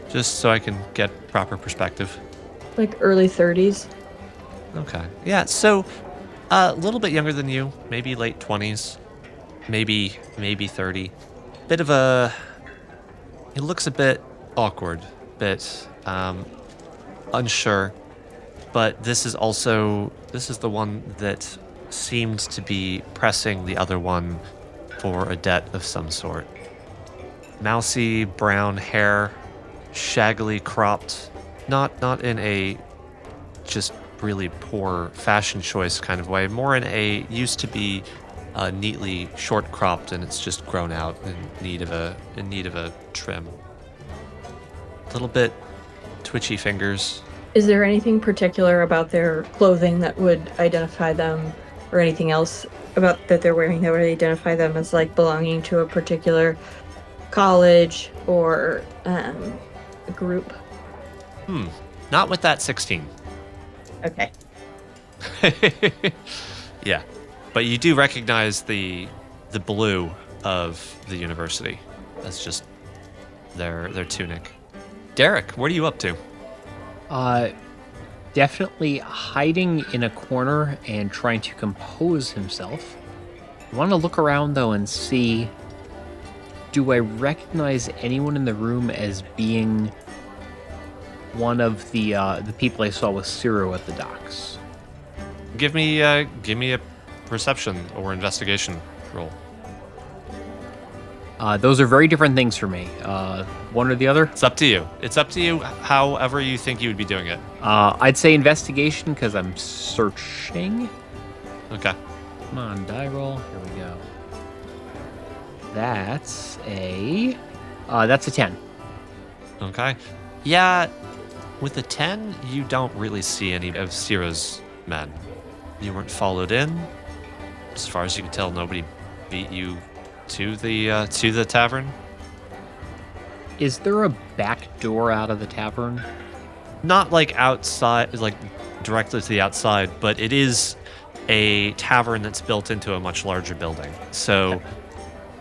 Just so I can get proper perspective. Like early 30s. Okay. Yeah, so a little bit younger than you, maybe late 20s, maybe 30. Bit of a... He looks a bit awkward, bit unsure, but this is the one that seemed to be pressing the other one for a debt of some sort. Mousy brown hair, shaggily cropped, not in a just really poor fashion choice kind of way, more in a used to be neatly short cropped, and it's just grown out in need of a trim. A little bit twitchy fingers. Is there anything particular about their clothing that would identify them, or anything else about that they're wearing that would identify them as like belonging to a particular college or a group? Not with that 16. Okay. Yeah, but you do recognize the blue of the university. That's just their tunic. Darrick, what are you up to? Definitely hiding in a corner and trying to compose himself. I want to look around though and see, do I recognize anyone in the room as being one of the people I saw with Ciro at the docks? Give me a perception or investigation roll. Those are very different things for me. One or the other? It's up to you. It's up to you however you think you would be doing it. I'd say investigation because I'm searching. Okay. Come on, die roll. Here we go. That's a 10. Okay. Yeah, with a 10, you don't really see any of Ciro's men. You weren't followed in. As far as you can tell, nobody beat you to the tavern. Is there a back door out of the tavern? Not like outside, like directly to the outside, but it is a tavern that's built into a much larger building. So Okay.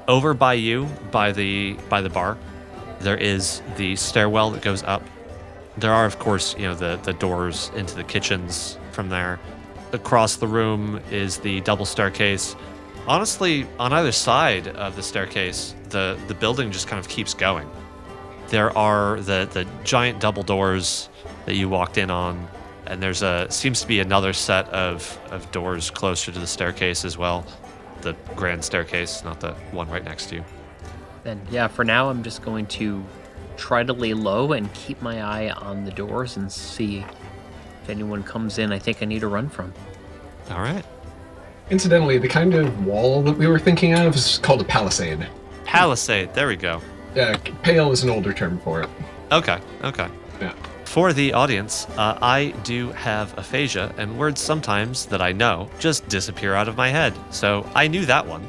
Over by you, by the bar, there is the stairwell that goes up. There are, of course, the doors into the kitchens from there. Across the room is the double staircase. Honestly, on either side of the staircase, the building just kind of keeps going. There are the giant double doors that you walked in on, and there's seems to be another set of doors closer to the staircase as well. The grand staircase, not the one right next to you. Then, yeah, for now, I'm just going to try to lay low and keep my eye on the doors and see if anyone comes in I think I need to run from. All right. Incidentally, the kind of wall that we were thinking of is called a palisade. Palisade, there we go. Yeah, pale is an older term for it. Okay. Yeah. For the audience, I do have aphasia, and words sometimes that I know just disappear out of my head. So I knew that one.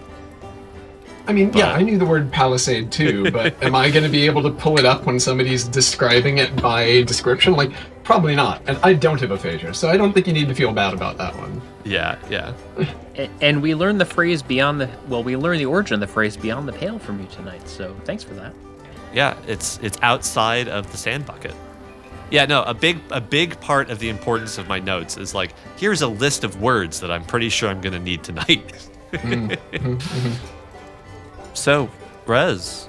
I mean, yeah, I knew the word palisade too, but am I going to be able to pull it up when somebody's describing it by description? Like, probably not. And I don't have aphasia, so I don't think you need to feel bad about that one. Yeah. And we learned the phrase we learned the origin of the phrase beyond the pale from you tonight, so thanks for that. Yeah, it's outside of the sand bucket. Yeah, no, a big part of the importance of my notes is like, here's a list of words that I'm pretty sure I'm going to need tonight. So, Rez,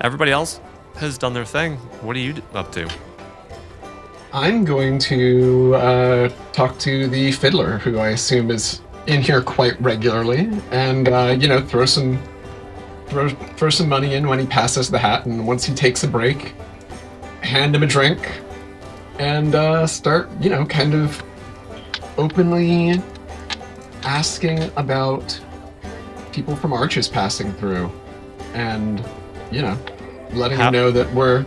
everybody else has done their thing. What are you up to? I'm going to talk to the fiddler, who I assume is in here quite regularly, and throw some money in when he passes the hat, and once he takes a break, hand him a drink, and start, kind of openly asking about people from Arches passing through, and letting him know that we're.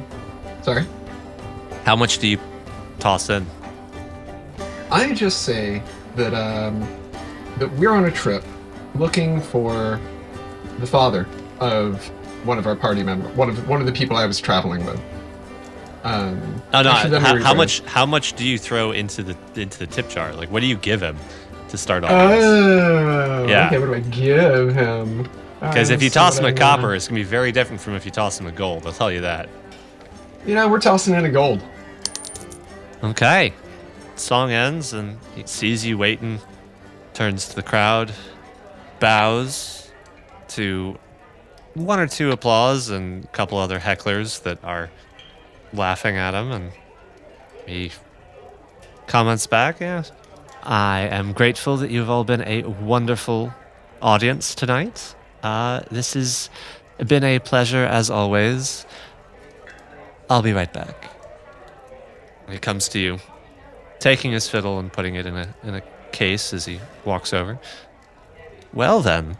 Sorry. How much do you toss in? I just say that that we're on a trip looking for the father of one of our party members, one of the people I was traveling with. How much do you throw into the tip jar? Like, what do you give him to start off? Yeah. Okay, what do I give him? Because if you toss him a copper, it's gonna be very different from if you toss him a gold. I'll tell you that. We're tossing in a gold. Okay. Song ends and he sees you waiting, turns to the crowd, bows to one or two applause and a couple other hecklers that are laughing at him, and he comments back, yeah. I am grateful that you've all been a wonderful audience tonight. This has been a pleasure as always. I'll be right back. He comes to you, taking his fiddle and putting it in a case as he walks over. Well then,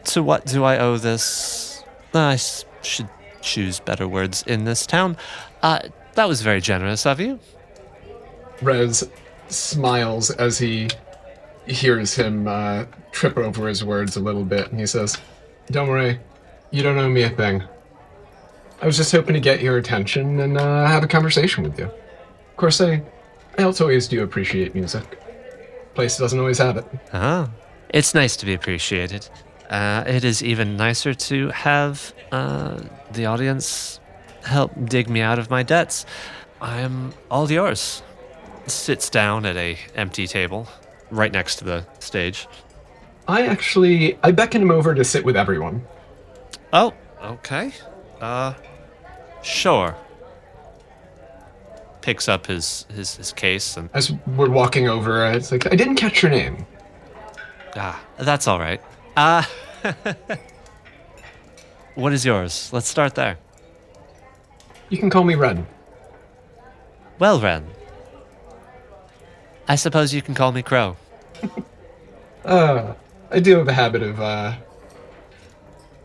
to what do I owe this? I should choose better words in this town. That was very generous of you. Rez smiles as he hears him trip over his words a little bit, and he says, "Don't worry, you don't owe me a thing. I was just hoping to get your attention and have a conversation with you. Of course, I also always do appreciate music. Place doesn't always have it." Ah, it's nice to be appreciated. It is even nicer to have the audience help dig me out of my debts. I am all yours. Sits down at a empty table right next to the stage. I beckon him over to sit with everyone. Oh, okay. Sure. Picks up his case and... As we're walking over, it's like, I didn't catch your name. That's all right. What is yours? Let's start there. You can call me Ren. Well, Ren. I suppose you can call me Crow. I do have a habit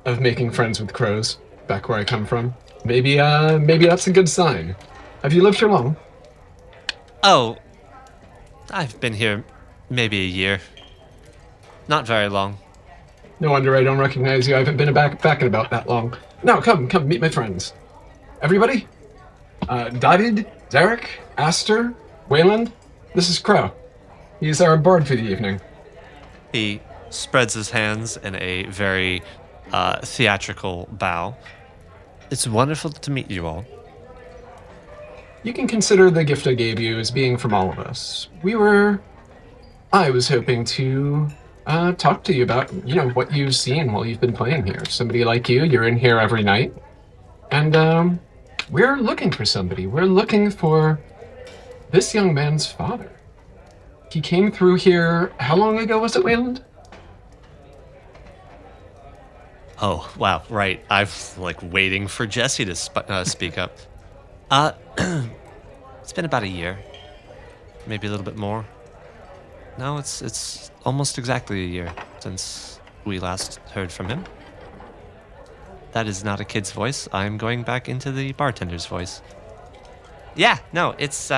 of making friends with crows back where I come from. Maybe that's a good sign. Have you lived here long? Oh, I've been here maybe a year. Not very long. No wonder I don't recognize you. I haven't been back in about that long. Now, come, meet my friends. Everybody? David, Darrick, Aster, Wayland. This is Crow. He's our bard for the evening. He spreads his hands in a very theatrical bow. It's wonderful to meet you all. You can consider the gift I gave you as being from all of us. I was hoping to talk to you about, what you've seen while you've been playing here. Somebody like you're in here every night. And we're looking for somebody. We're looking for this young man's father. He came through here, how long ago was it, Wayland? Oh, wow, right. I'm waiting for Jesse to speak up. It's been about a year. Maybe a little bit more. No, it's almost exactly a year since we last heard from him. That is not a kid's voice. I'm going back into the bartender's voice. Yeah, no, it's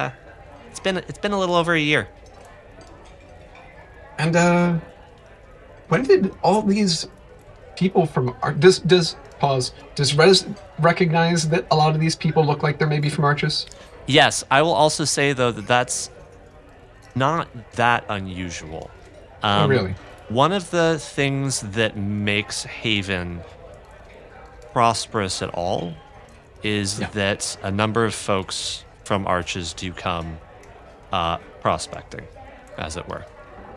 been a little over a year. And when did all these people from does Rez recognize that a lot of these people look like they're maybe from Arches? Yes, I will also say though that that's not that unusual. Oh, really? One of the things that makes Haven prosperous at all is that a number of folks from Arches do come prospecting, as it were.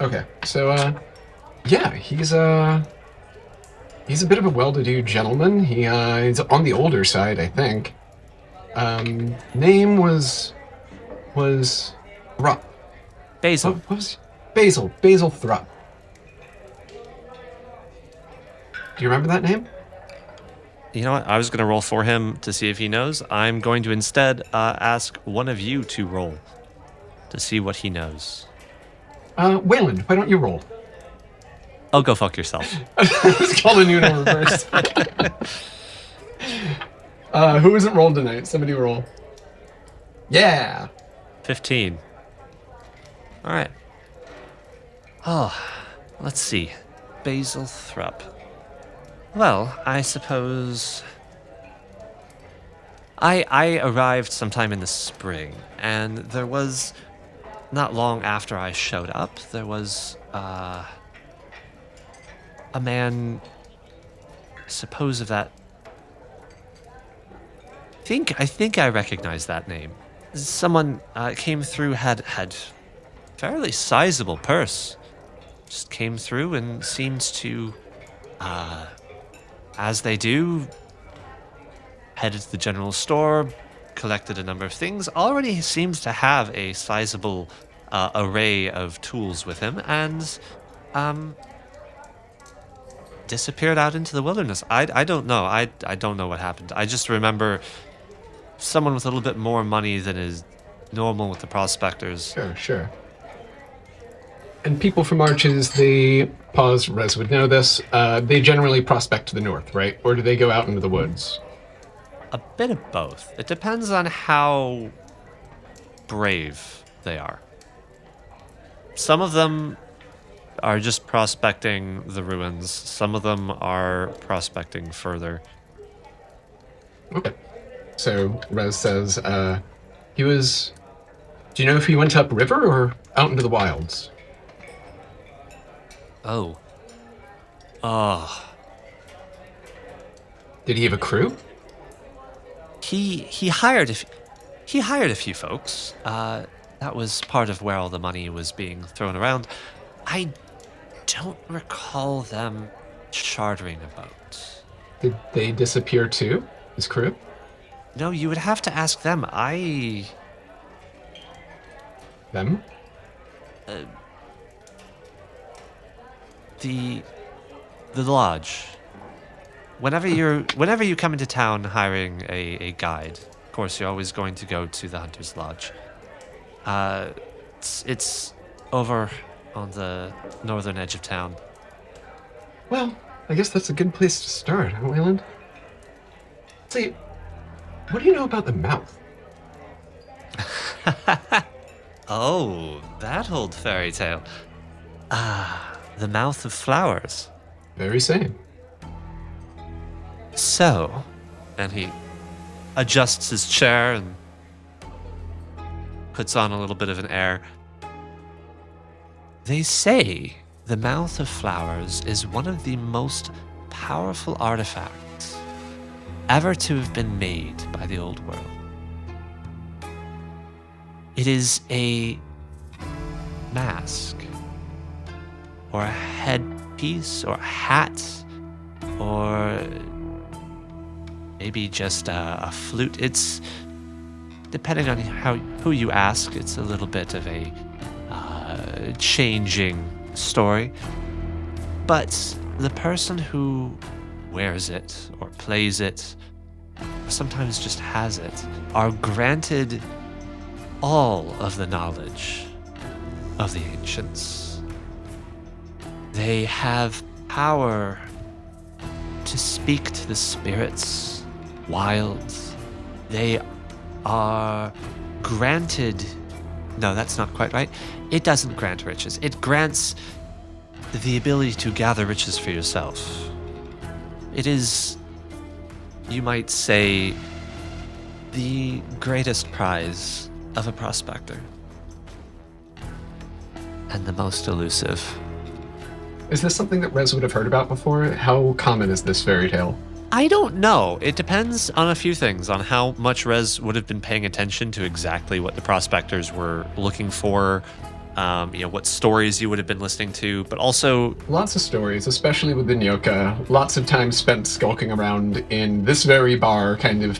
Okay, so he's a bit of a well-to-do gentleman. He's on the older side, I think. Name was Thrupp. Bazel. What was Bazel Thrupp. Do you remember that name? You know what? I was going to roll for him to see if he knows. I'm going to instead ask one of you to roll to see what he knows. Wayland, why don't you roll? Oh, go fuck yourself. I was calling you in reverse. Who isn't rolled tonight? Somebody roll. Yeah. 15. All right. Oh, let's see. Bazel Thrupp. Well, I suppose I arrived sometime in the spring, and there was, not long after I showed up, there was a man, suppose of that. I think I recognize that name. Someone came through, had fairly sizable purse. Just came through and seemed to, as they do, headed to the general store, collected a number of things, already seems to have a sizable array of tools with him, and disappeared out into the wilderness. I don't know. I don't know what happened. I just remember someone with a little bit more money than is normal with the prospectors. Sure. And people from Arches, they pause. Rez would know this. They generally prospect to the north, right? Or do they go out into the woods? A bit of both. It depends on how brave they are. Some of them are just prospecting the ruins. Some of them are prospecting further. Okay. So Rez says, he was... Do you know if he went upriver or out into the wilds? Oh. Did he have a crew? He hired a few folks. That was part of where all the money was being thrown around. I don't recall them chartering a boat. Did they disappear too, his crew? No, you would have to ask them. Them? The lodge. Whenever you come into town hiring a guide, of course you're always going to go to the Hunter's Lodge. It's over on the northern edge of town. Well, I guess that's a good place to start, huh, Wayland? See, what do you know about the mouth? Oh, that old fairy tale. The mouth of flowers. Very same. So, and he adjusts his chair and puts on a little bit of an air. They say the mouth of flowers is one of the most powerful artifacts ever to have been made by the old world. It is a mask, or a headpiece, or a hat, or maybe just a flute. It's, depending on who you ask, it's a little bit of a changing story. But the person who wears it, or plays it, or sometimes just has it, are granted all of the knowledge of the ancients. They have power to speak to the spirits, wilds. They are granted... No, that's not quite right. It doesn't grant riches. It grants the ability to gather riches for yourself. It is, you might say, the greatest prize of a prospector. And the most elusive. Is this something that Rez would have heard about before? How common is this fairy tale? I don't know. It depends on a few things, on how much Rez would have been paying attention to exactly what the prospectors were looking for, what stories you would have been listening to, but also Lots of stories, especially with the Nyoka. Lots of time spent skulking around in this very bar, kind of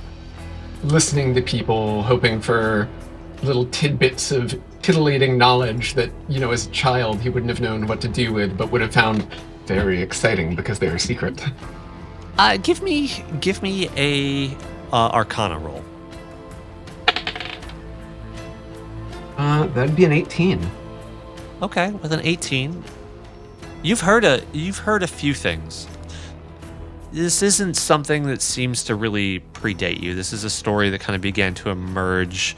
listening to people, hoping for little tidbits of titillating knowledge that, as a child he wouldn't have known what to do with, but would have found very exciting because they were secret. give me a Arcana roll. That'd be an 18. Okay, with an 18, you've heard a few things. This isn't something that seems to really predate you. This is a story that kind of began to emerge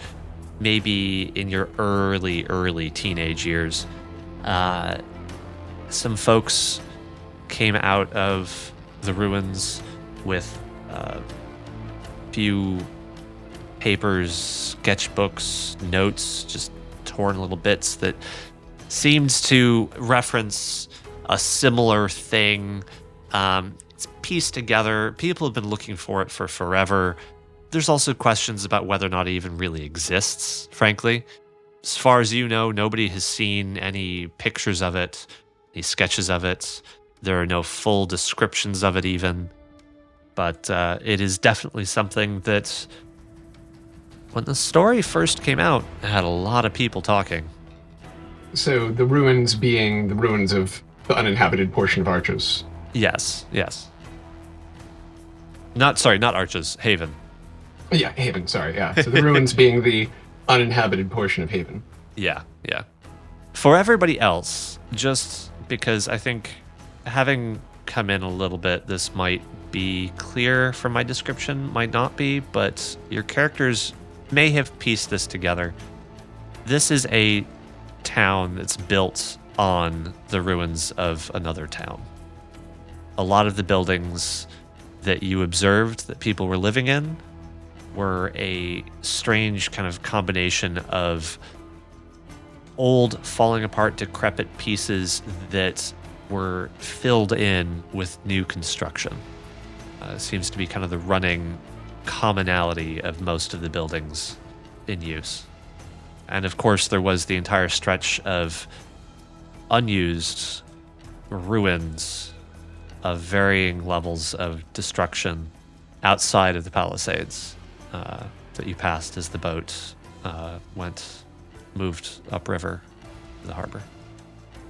maybe in your early teenage years. Some folks came out of the ruins with a few papers, sketchbooks, notes, just torn little bits that seemed to reference a similar thing. It's pieced together. People have been looking for it for forever. There's also questions about whether or not it even really exists, frankly. As far as you know, nobody has seen any pictures of it, any sketches of it. There are no full descriptions of it even. But it is definitely something that, when the story first came out, it had a lot of people talking. So the ruins being the ruins of the uninhabited portion of Arches. Yes. Not Arches, Haven. Yeah, Haven, sorry, yeah. So the ruins being the uninhabited portion of Haven. Yeah. For everybody else, just because I think having come in a little bit, this might be clear from my description, might not be, but your characters may have pieced this together. This is a town that's built on the ruins of another town. A lot of the buildings that you observed that people were living in were a strange kind of combination of old, falling apart, decrepit pieces that were filled in with new construction. Seems to be kind of the running commonality of most of the buildings in use. And of course, there was the entire stretch of unused ruins of varying levels of destruction outside of the Palisades that you passed as the boat moved upriver to the harbor.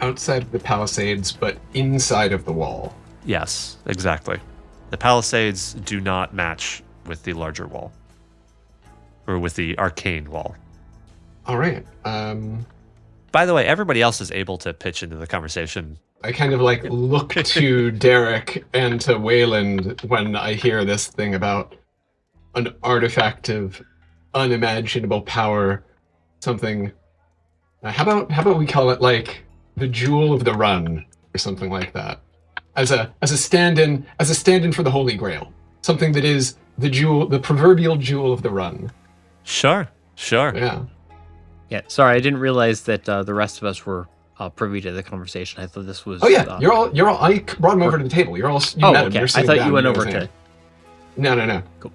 Outside of the Palisades, but inside of the wall. Yes, exactly. The Palisades do not match with the larger wall, or with the arcane wall. All right. By the way, everybody else is able to pitch into the conversation. I kind of look to Darrick and to Wayland when I hear this thing about an artifact of unimaginable power. Something. How about we call it the Jewel of the Run or something like that, as a stand-in for the Holy Grail. Something that is the proverbial Jewel of the Run. Sure. Yeah. Yeah, sorry, I didn't realize that the rest of us were privy to the conversation. I thought this was. Oh yeah, you're all. I brought him over to the table. You're all. You met him. Okay. You're I sitting thought down, you went know over what I'm to. saying? No. Cool.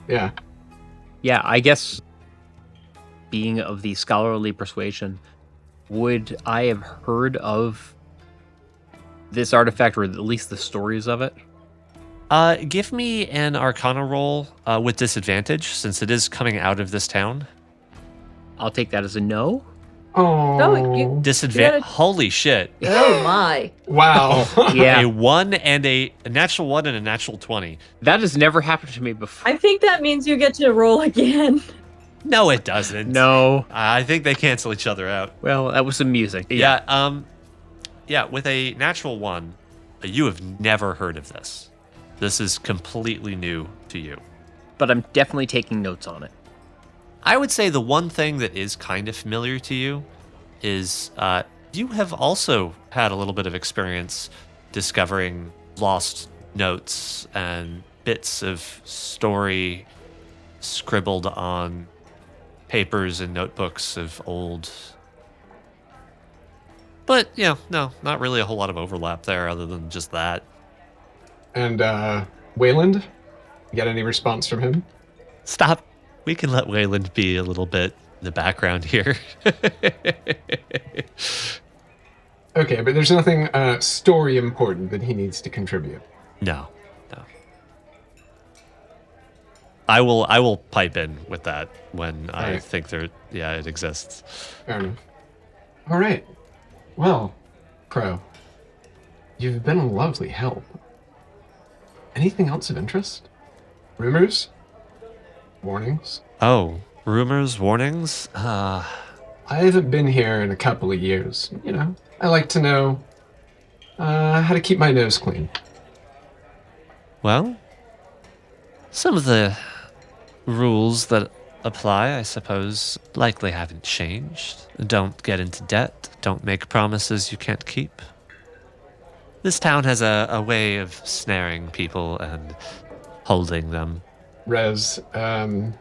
Yeah. Yeah, I guess. Being of the scholarly persuasion, would I have heard of this artifact, or at least the stories of it? Give me an Arcana roll with disadvantage, since it is coming out of this town. I'll take that as a no. Oh. No, you- Disadvantage. Yeah. Holy shit! Oh my. Wow. Yeah, A 1 and a natural 1 and a natural 20. that has never happened to me before. I think that means you get to roll again. No, it doesn't. No. I think they cancel each other out. Well, that was amusing. Yeah. With a natural 1, you have never heard of this. This is completely new to you. But I'm definitely taking notes on it. I would say the one thing that is kind of familiar to you is you have also had a little bit of experience discovering lost notes and bits of story scribbled on papers and notebooks of old. But, no, not really a whole lot of overlap there other than just that. And Wayland? You get any response from him? Stop. We can let Wayland be a little bit in the background here. Okay, but there's nothing story important that he needs to contribute. No. I will pipe in with that when I Right. think it exists. Fair enough. All right. Well, Crow, you've been a lovely help. Anything else of interest? Rumors? Warnings? Oh, rumors, warnings? I haven't been here in a couple of years. You know, I like to know how to keep my nose clean. Well, some of the rules that apply, I suppose, likely haven't changed. Don't get into debt. Don't make promises you can't keep. This town has a way of snaring people and holding them. Rez, if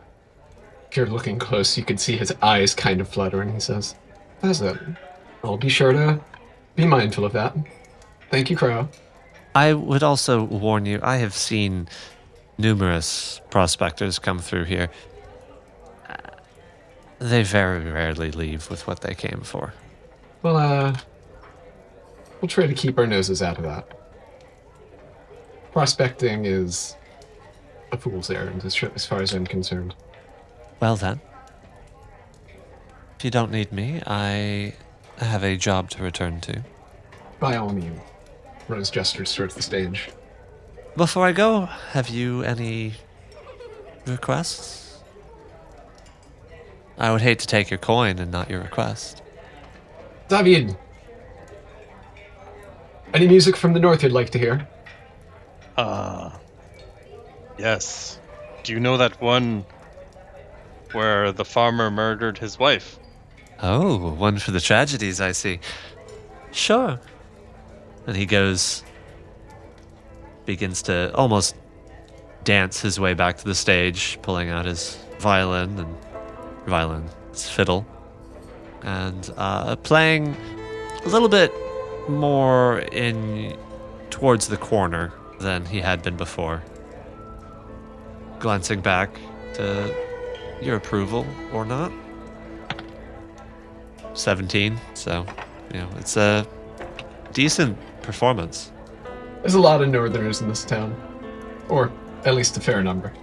you're looking close, you can see his eyes kind of flutter, and he says, Bazel, I'll be sure to be mindful of that. Thank you, Crow. I would also warn you, I have seen numerous prospectors come through here. They very rarely leave with what they came for. Well, we'll try to keep our noses out of that. Prospecting is a fool's errand, as far as I'm concerned. Well then, if you don't need me, I have a job to return to. By all means. Rose gestures towards the stage. Before I go, have you any requests? I would hate to take your coin and not your request. David! Any music from the north you'd like to hear? Yes. Do you know that one where the farmer murdered his wife? Oh, one for the tragedies, I see. Sure. And he begins to almost dance his way back to the stage, pulling out his his fiddle, and playing a little bit more towards the corner than he had been before. Glancing back to your approval or not. 17, so, it's a decent performance. There's a lot of northerners in this town. Or at least a fair number.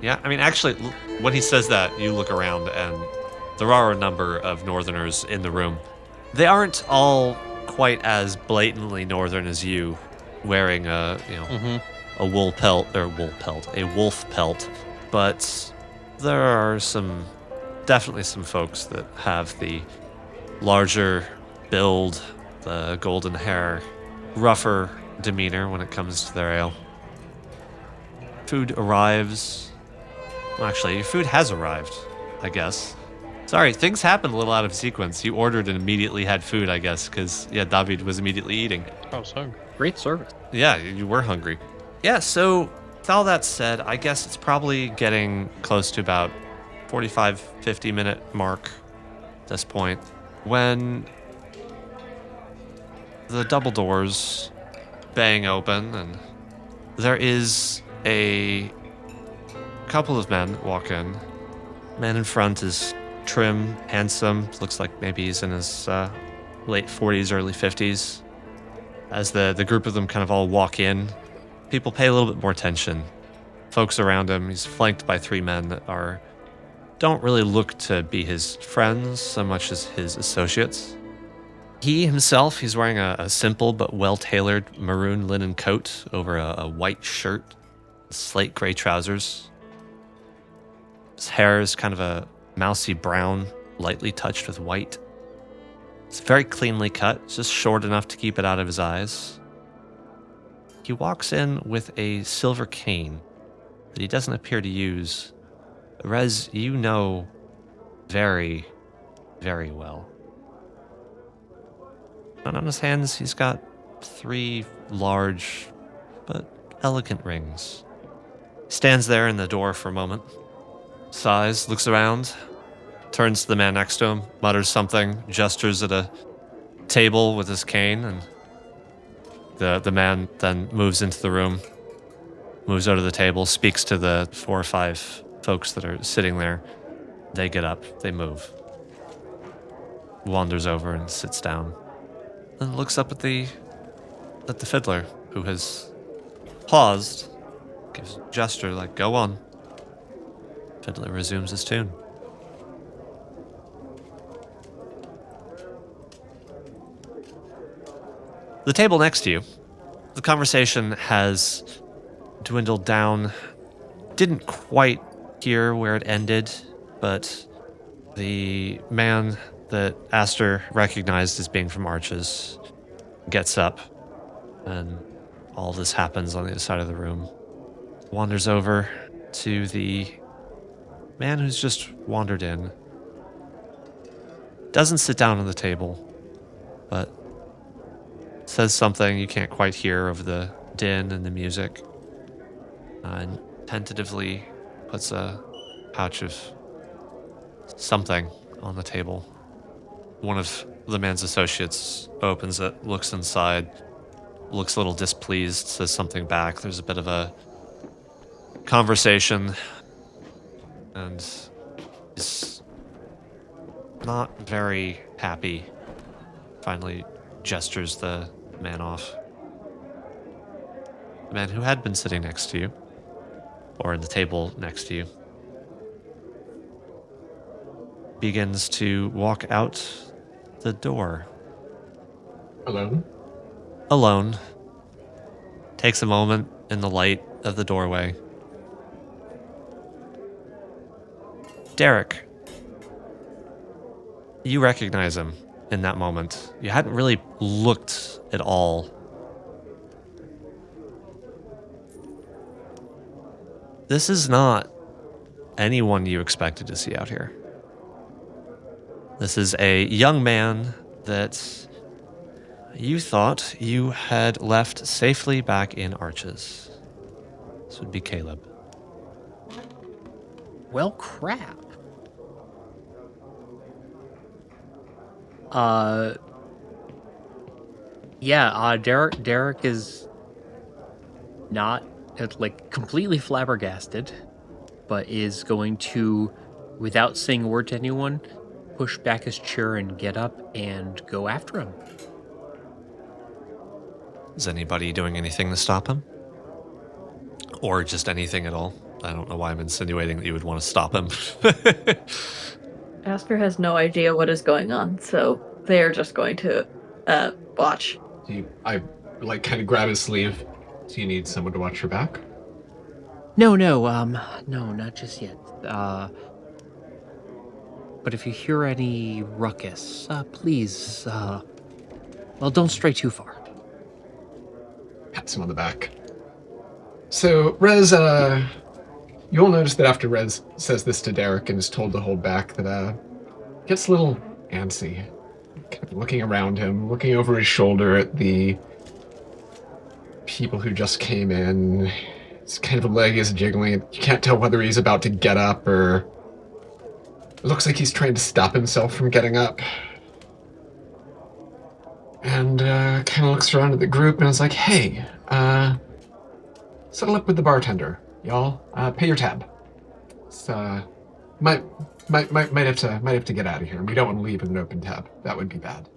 Yeah, I mean, actually, when he says that, you look around and there are a number of northerners in the room. They aren't all quite as blatantly northern as you, wearing a wolf pelt, but there are definitely some folks that have the larger build, the golden hair, rougher demeanor when it comes to their ale. Food arrives. Well, actually, your food has arrived, I guess. Sorry, things happened a little out of sequence. You ordered and immediately had food, I guess, because, David was immediately eating. I was hungry. Great service. Yeah, you were hungry. Yeah, so with all that said, I guess it's probably getting close to about 45, 50-minute mark at this point when the double doors bang open and there is a couple of men walk in. Man in front is trim, handsome, looks like maybe he's in his late 40s, early 50s. As the group of them kind of all walk in, people pay a little bit more attention. Folks around him, he's flanked by 3 men that don't really look to be his friends so much as his associates. He himself, he's wearing a simple but well-tailored maroon linen coat over a white shirt, slate gray trousers. His hair is kind of a mousy brown, lightly touched with white. It's very cleanly cut, just short enough to keep it out of his eyes. He walks in with a silver cane that he doesn't appear to use. Rez, you know very, very well. And on his hands, he's got 3 large but elegant rings. He stands there in the door for a moment, sighs, looks around, turns to the man next to him, mutters something, gestures at a table with his cane, and the man then moves into the room. moves over to the table, speaks to the 4 or 5 folks that are sitting there. They get up, they move. Wanders over and sits down. And looks up at the fiddler, who has paused, gives a gesture like, go on. Fiddler resumes his tune. The table next to you, the conversation has dwindled down. Didn't quite hear where it ended, but the man that Aster recognized as being from Arches gets up, and all this happens on the other side of the room. Wanders over to the man who's just wandered in. Doesn't sit down on the table, but says something you can't quite hear over the din and the music, and tentatively puts a pouch of something on the table. One of the man's associates opens it, looks inside, looks a little displeased, says something back. There's a bit of a conversation, and is not very happy. Finally gestures the man off. The man who had been sitting next to you, or at the table next to you, begins to walk out the door. Alone? Alone. Takes a moment in the light of the doorway. Darrick, you recognize him in that moment. You hadn't really looked at all. This is not anyone you expected to see out here. This is a young man that you thought you had left safely back in Arches. This would be Caleb. Well, crap. Darrick is not completely flabbergasted, but is going to, without saying a word to anyone, push back his chair and get up and go after him. Is anybody doing anything to stop him? Or just anything at all? I don't know why I'm insinuating that you would want to stop him. Aster has no idea what is going on, so they're just going to watch. I kind of grab his sleeve. Do you need someone to watch your back? No, not just yet. But if you hear any ruckus, please, don't stray too far. Pats him on the back. So, Rez, you'll notice that after Rez says this to Darrick and is told to hold back, that gets a little antsy. Kind of looking around him, looking over his shoulder at the people who just came in. His kind of leg is jiggling. You can't tell whether he's about to get up or... It looks like he's trying to stop himself from getting up. And kind of looks around at the group and is like, hey, settle up with the bartender, y'all. Pay your tab. It's, might have to get out of here. We don't want to leave with an open tab. That would be bad.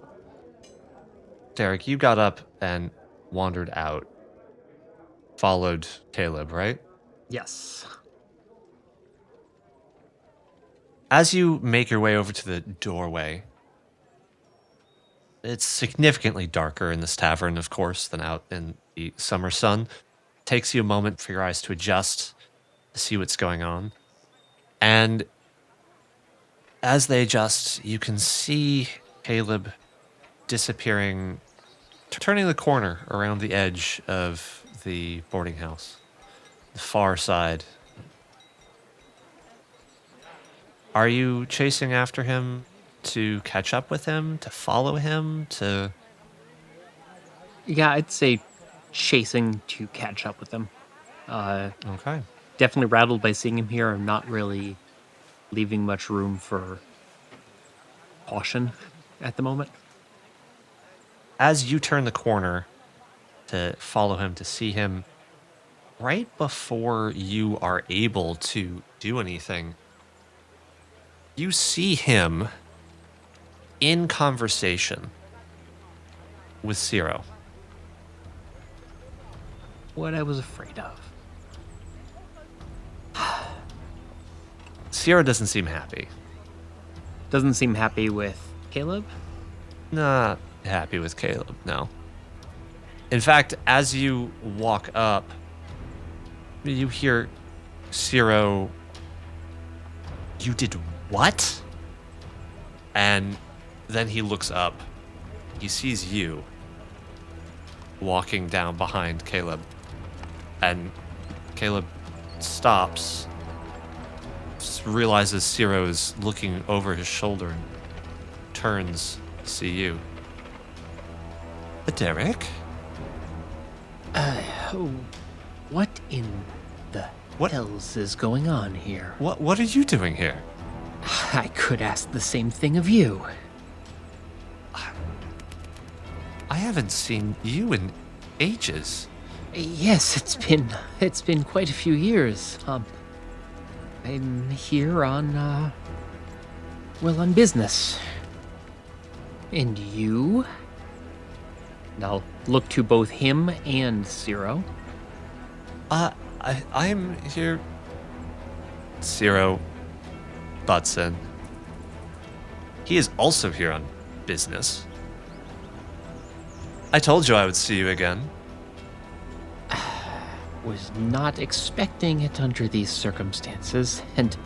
Darrick, you got up and wandered out. Followed Caleb, right? Yes. As you make your way over to the doorway, it's significantly darker in this tavern, of course, than out in the summer sun. Takes you a moment for your eyes to adjust, to see what's going on. And as they adjust, you can see Caleb disappearing, turning the corner around the edge of the boarding house, the far side. Are you chasing after him to catch up with him, to follow him, to... Yeah, I'd say chasing to catch up with him. Okay. Definitely rattled by seeing him here. I'm not really leaving much room for caution at the moment. As you turn the corner to follow him, to see him right before you are able to do anything, you see him in conversation with Ciro. What I was afraid of. Ciro doesn't seem happy. Doesn't seem happy with Caleb? Not happy with Caleb, no. In fact, as you walk up, you hear Ciro, "You did what?" And then he looks up. He sees you walking down behind Caleb. And Caleb stops, realizes Ciro is looking over his shoulder, and turns to see you. Darrick? Oh, what in the What? hells is going on here? What are you doing here? I could ask the same thing of you. I haven't seen you in ages. Yes, it's been quite a few years. I'm here on on business. And you? And I'll look to both him and Ciro. I'm here. Ciro butts in. He is also here on business. I told you I would see you again. Was not expecting it under these circumstances, and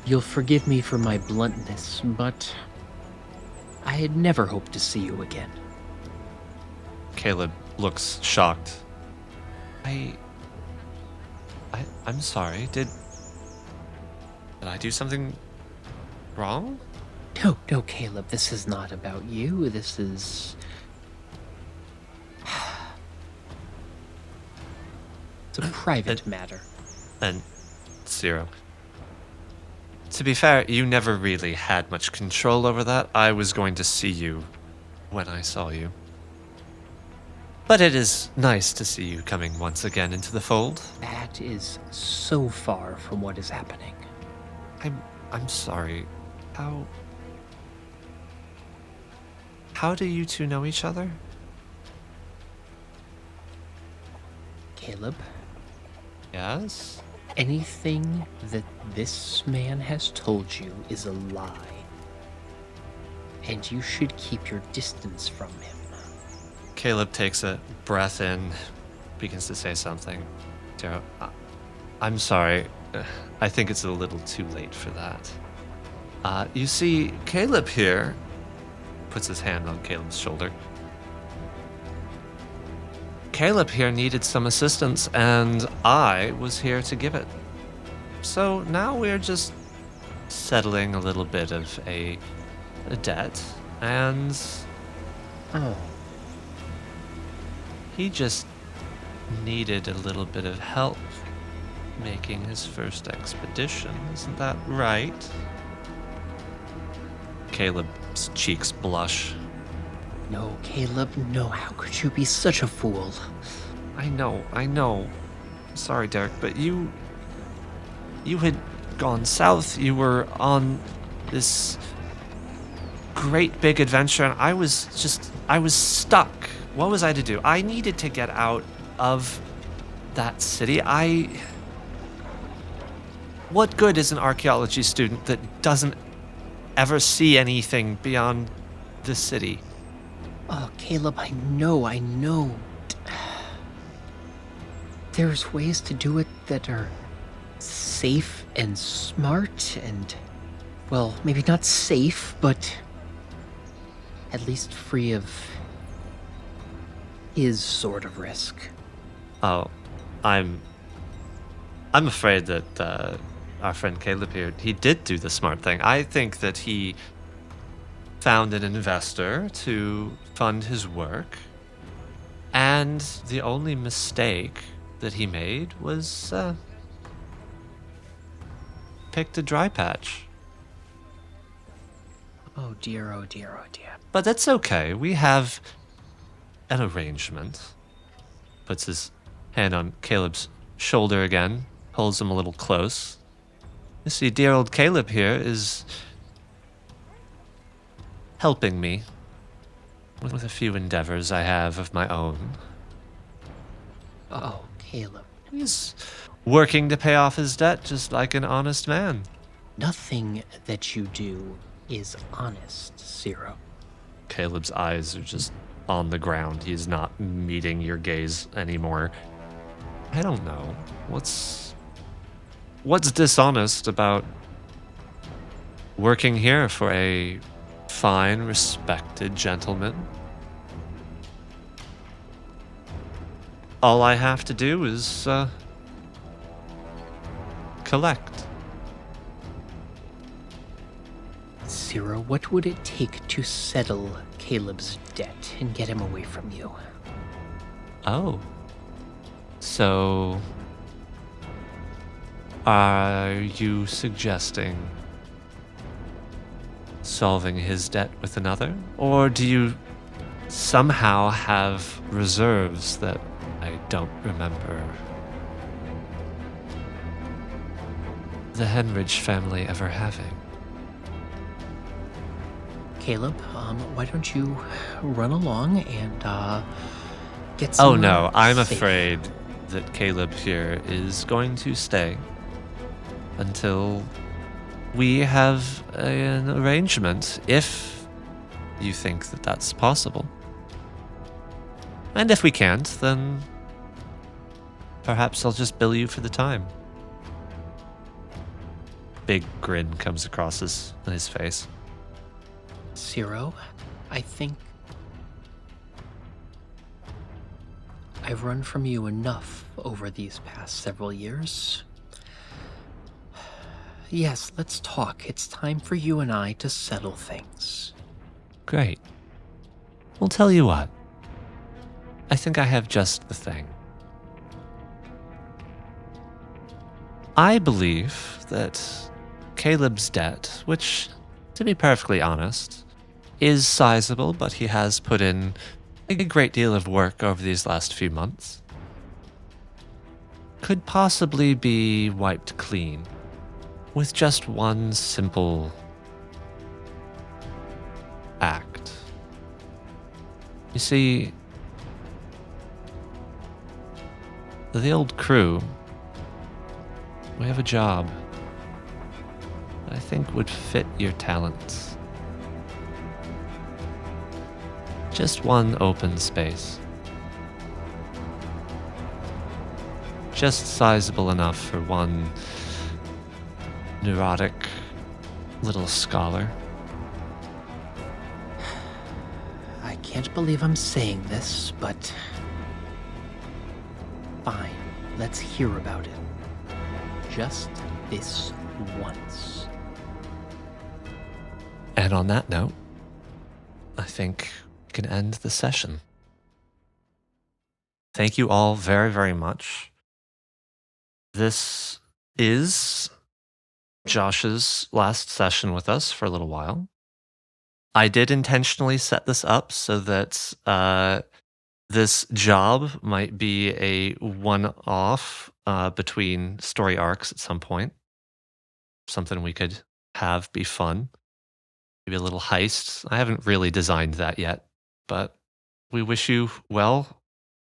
you'll forgive me for my bluntness, but I had never hoped to see you again. Caleb looks shocked. I'm sorry. Did I do something wrong? No, Caleb, this is not about you. This is... It's a private matter. And Ciro. To be fair, you never really had much control over that. I was going to see you when I saw you. But it is nice to see you coming once again into the fold. That is so far from what is happening. I'm sorry. How do you two know each other? Caleb, Yes? anything that this man has told you is a lie. And you should keep your distance from him. Caleb takes a breath in, begins to say something. Ciro, I'm sorry. I think it's a little too late for that. You see, Caleb here puts his hand on Caleb's shoulder. Caleb here needed some assistance, and I was here to give it. So now we're just settling a little bit of a debt, and Oh, he just needed a little bit of help making his first expedition. Isn't that right? Caleb's cheeks blush. no, Caleb, no. How could you be such a fool? I know. Sorry, Darrick, but you had gone south. You were on this great big adventure, and I was stuck. What was I to do? I needed to get out of that city. What good is an archaeology student that doesn't ever see anything beyond the city? Oh, Caleb, I know. There's ways to do it that are safe and smart and, well, maybe not safe, but at least free of his sort of risk. Oh, I'm afraid that our friend Caleb here, he did do the smart thing. I think that he found an investor to fund his work, and the only mistake that he made was picked a dry patch. Oh dear, oh dear, oh dear. But that's okay. We have an arrangement. puts his hand on Caleb's shoulder again, pulls him a little close. You see, dear old Caleb here is helping me with a few endeavors I have of my own. Oh, Caleb. He's working to pay off his debt just like an honest man. Nothing that you do is honest, Zero. Caleb's eyes are just on the ground. He's not meeting your gaze anymore. I don't know. What's dishonest about working here for a fine, respected gentleman? All I have to do is collect. Zero, what would it take to settle Caleb's debt and get him away from you? Oh. So, are you suggesting solving his debt with another? Or do you somehow have reserves that I don't remember the Henridge family ever having? Caleb, why don't you run along and get some. Oh no, I'm safe. afraid that Caleb here is going to stay until we have an arrangement, if you think that that's possible. And if we can't, then perhaps I'll just bill you for the time. Big grin comes across his face. Zero, I think I've run from you enough over these past several years. Yes, let's talk. It's time for you and I to settle things. Great. Well, tell you what. I think I have just the thing. I believe that Caleb's debt, which, to be perfectly honest, is sizable, but he has put in a great deal of work over these last few months, could possibly be wiped clean with just one simple act. You see, the old crew, we have a job that I think would fit your talents. Just one open space. Just sizable enough for one neurotic little scholar. I can't believe I'm saying this, but fine, let's hear about it. Just this once. And on that note, I think we can end the session. Thank you all very, very much. This is Josh's last session with us for a little while. I did intentionally set this up so that this job might be a one-off between story arcs at some point. Something we could have be fun. Maybe a little heist. I haven't really designed that yet, but we wish you well.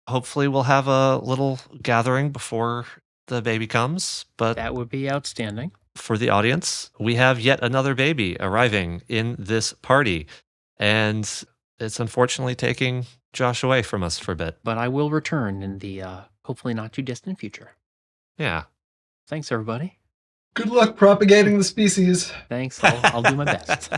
Hopefully we'll have a little gathering before the baby comes, but That would be outstanding. for the audience, we have yet another baby arriving in this party, and it's unfortunately taking Josh away from us for a bit. But I will return in the hopefully not too distant future. Yeah. Thanks, everybody. Good luck propagating the species. Thanks. I'll do my best.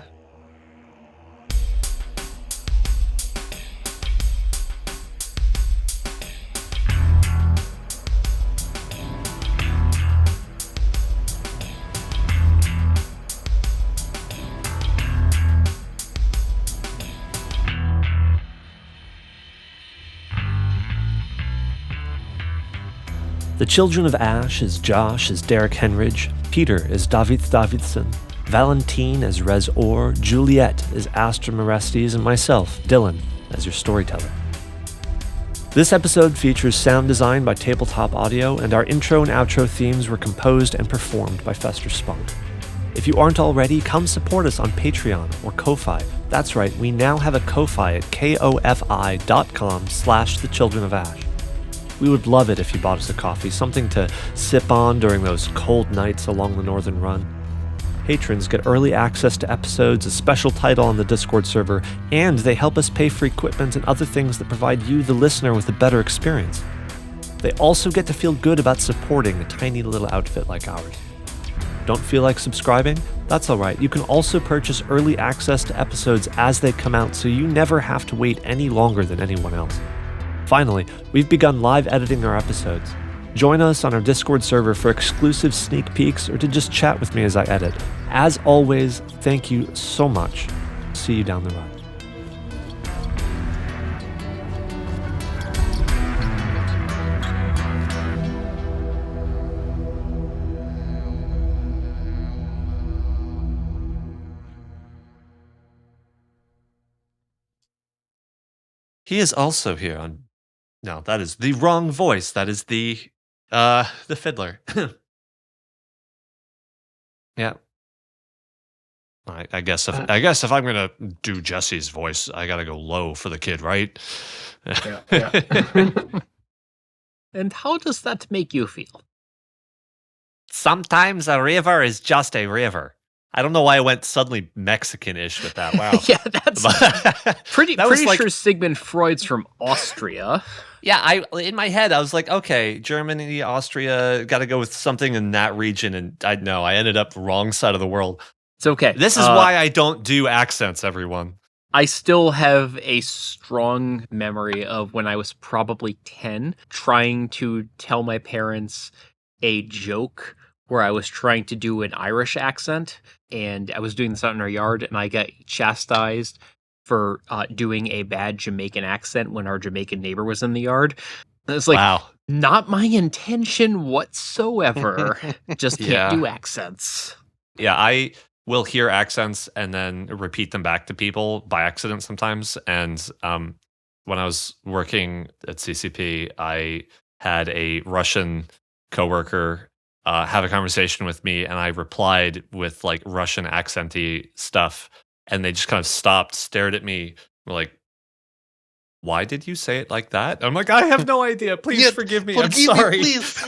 The Children of Ash is Josh as Darrick Henridge, Peter as David Davidson, Valentine as Rez Orr, Juliet as Astra Morestes, and myself, Dylan, as your storyteller. This episode features sound design by Tabletop Audio, and our intro and outro themes were composed and performed by Fester Spunk. If you aren't already, come support us on Patreon or Ko-Fi. That's right, we now have a Ko-Fi at kofi.com/The Children of Ash. We would love it if you bought us a coffee, something to sip on during those cold nights along the Northern Run. Patrons get early access to episodes, a special title on the Discord server, and they help us pay for equipment and other things that provide you, the listener, with a better experience. They also get to feel good about supporting a tiny little outfit like ours. Don't feel like subscribing? That's alright. You can also purchase early access to episodes as they come out, so you never have to wait any longer than anyone else. Finally, we've begun live editing our episodes. Join us on our Discord server for exclusive sneak peeks or to just chat with me as I edit. As always, thank you so much. See you down the road. He is also here on... No, that is the wrong voice. That is the fiddler. Yeah. I guess if I'm gonna do Jesse's voice, I gotta go low for the kid, right? Yeah. And how does that make you feel? Sometimes a river is just a river. I don't know why I went suddenly Mexican-ish with that. Wow. Yeah, that's pretty like, sure Sigmund Freud's from Austria. Yeah, in my head, I was like, okay, Germany, Austria, got to go with something in that region. And I ended up wrong side of the world. It's okay. This is why I don't do accents, everyone. I still have a strong memory of when I was probably 10, trying to tell my parents a joke where I was trying to do an Irish accent, and I was doing this out in our yard, and I got chastised for doing a bad Jamaican accent when our Jamaican neighbor was in the yard. And it's like, wow. Not my intention whatsoever. Just can't do accents. Yeah, I will hear accents and then repeat them back to people by accident sometimes. And when I was working at CCP, I had a Russian coworker have a conversation with me, and I replied with like Russian accenty stuff, and they just kind of stopped, stared at me, were like, "Why did you say it like that?" I'm like, "I have no idea. Please forgive me. I'm sorry." Please.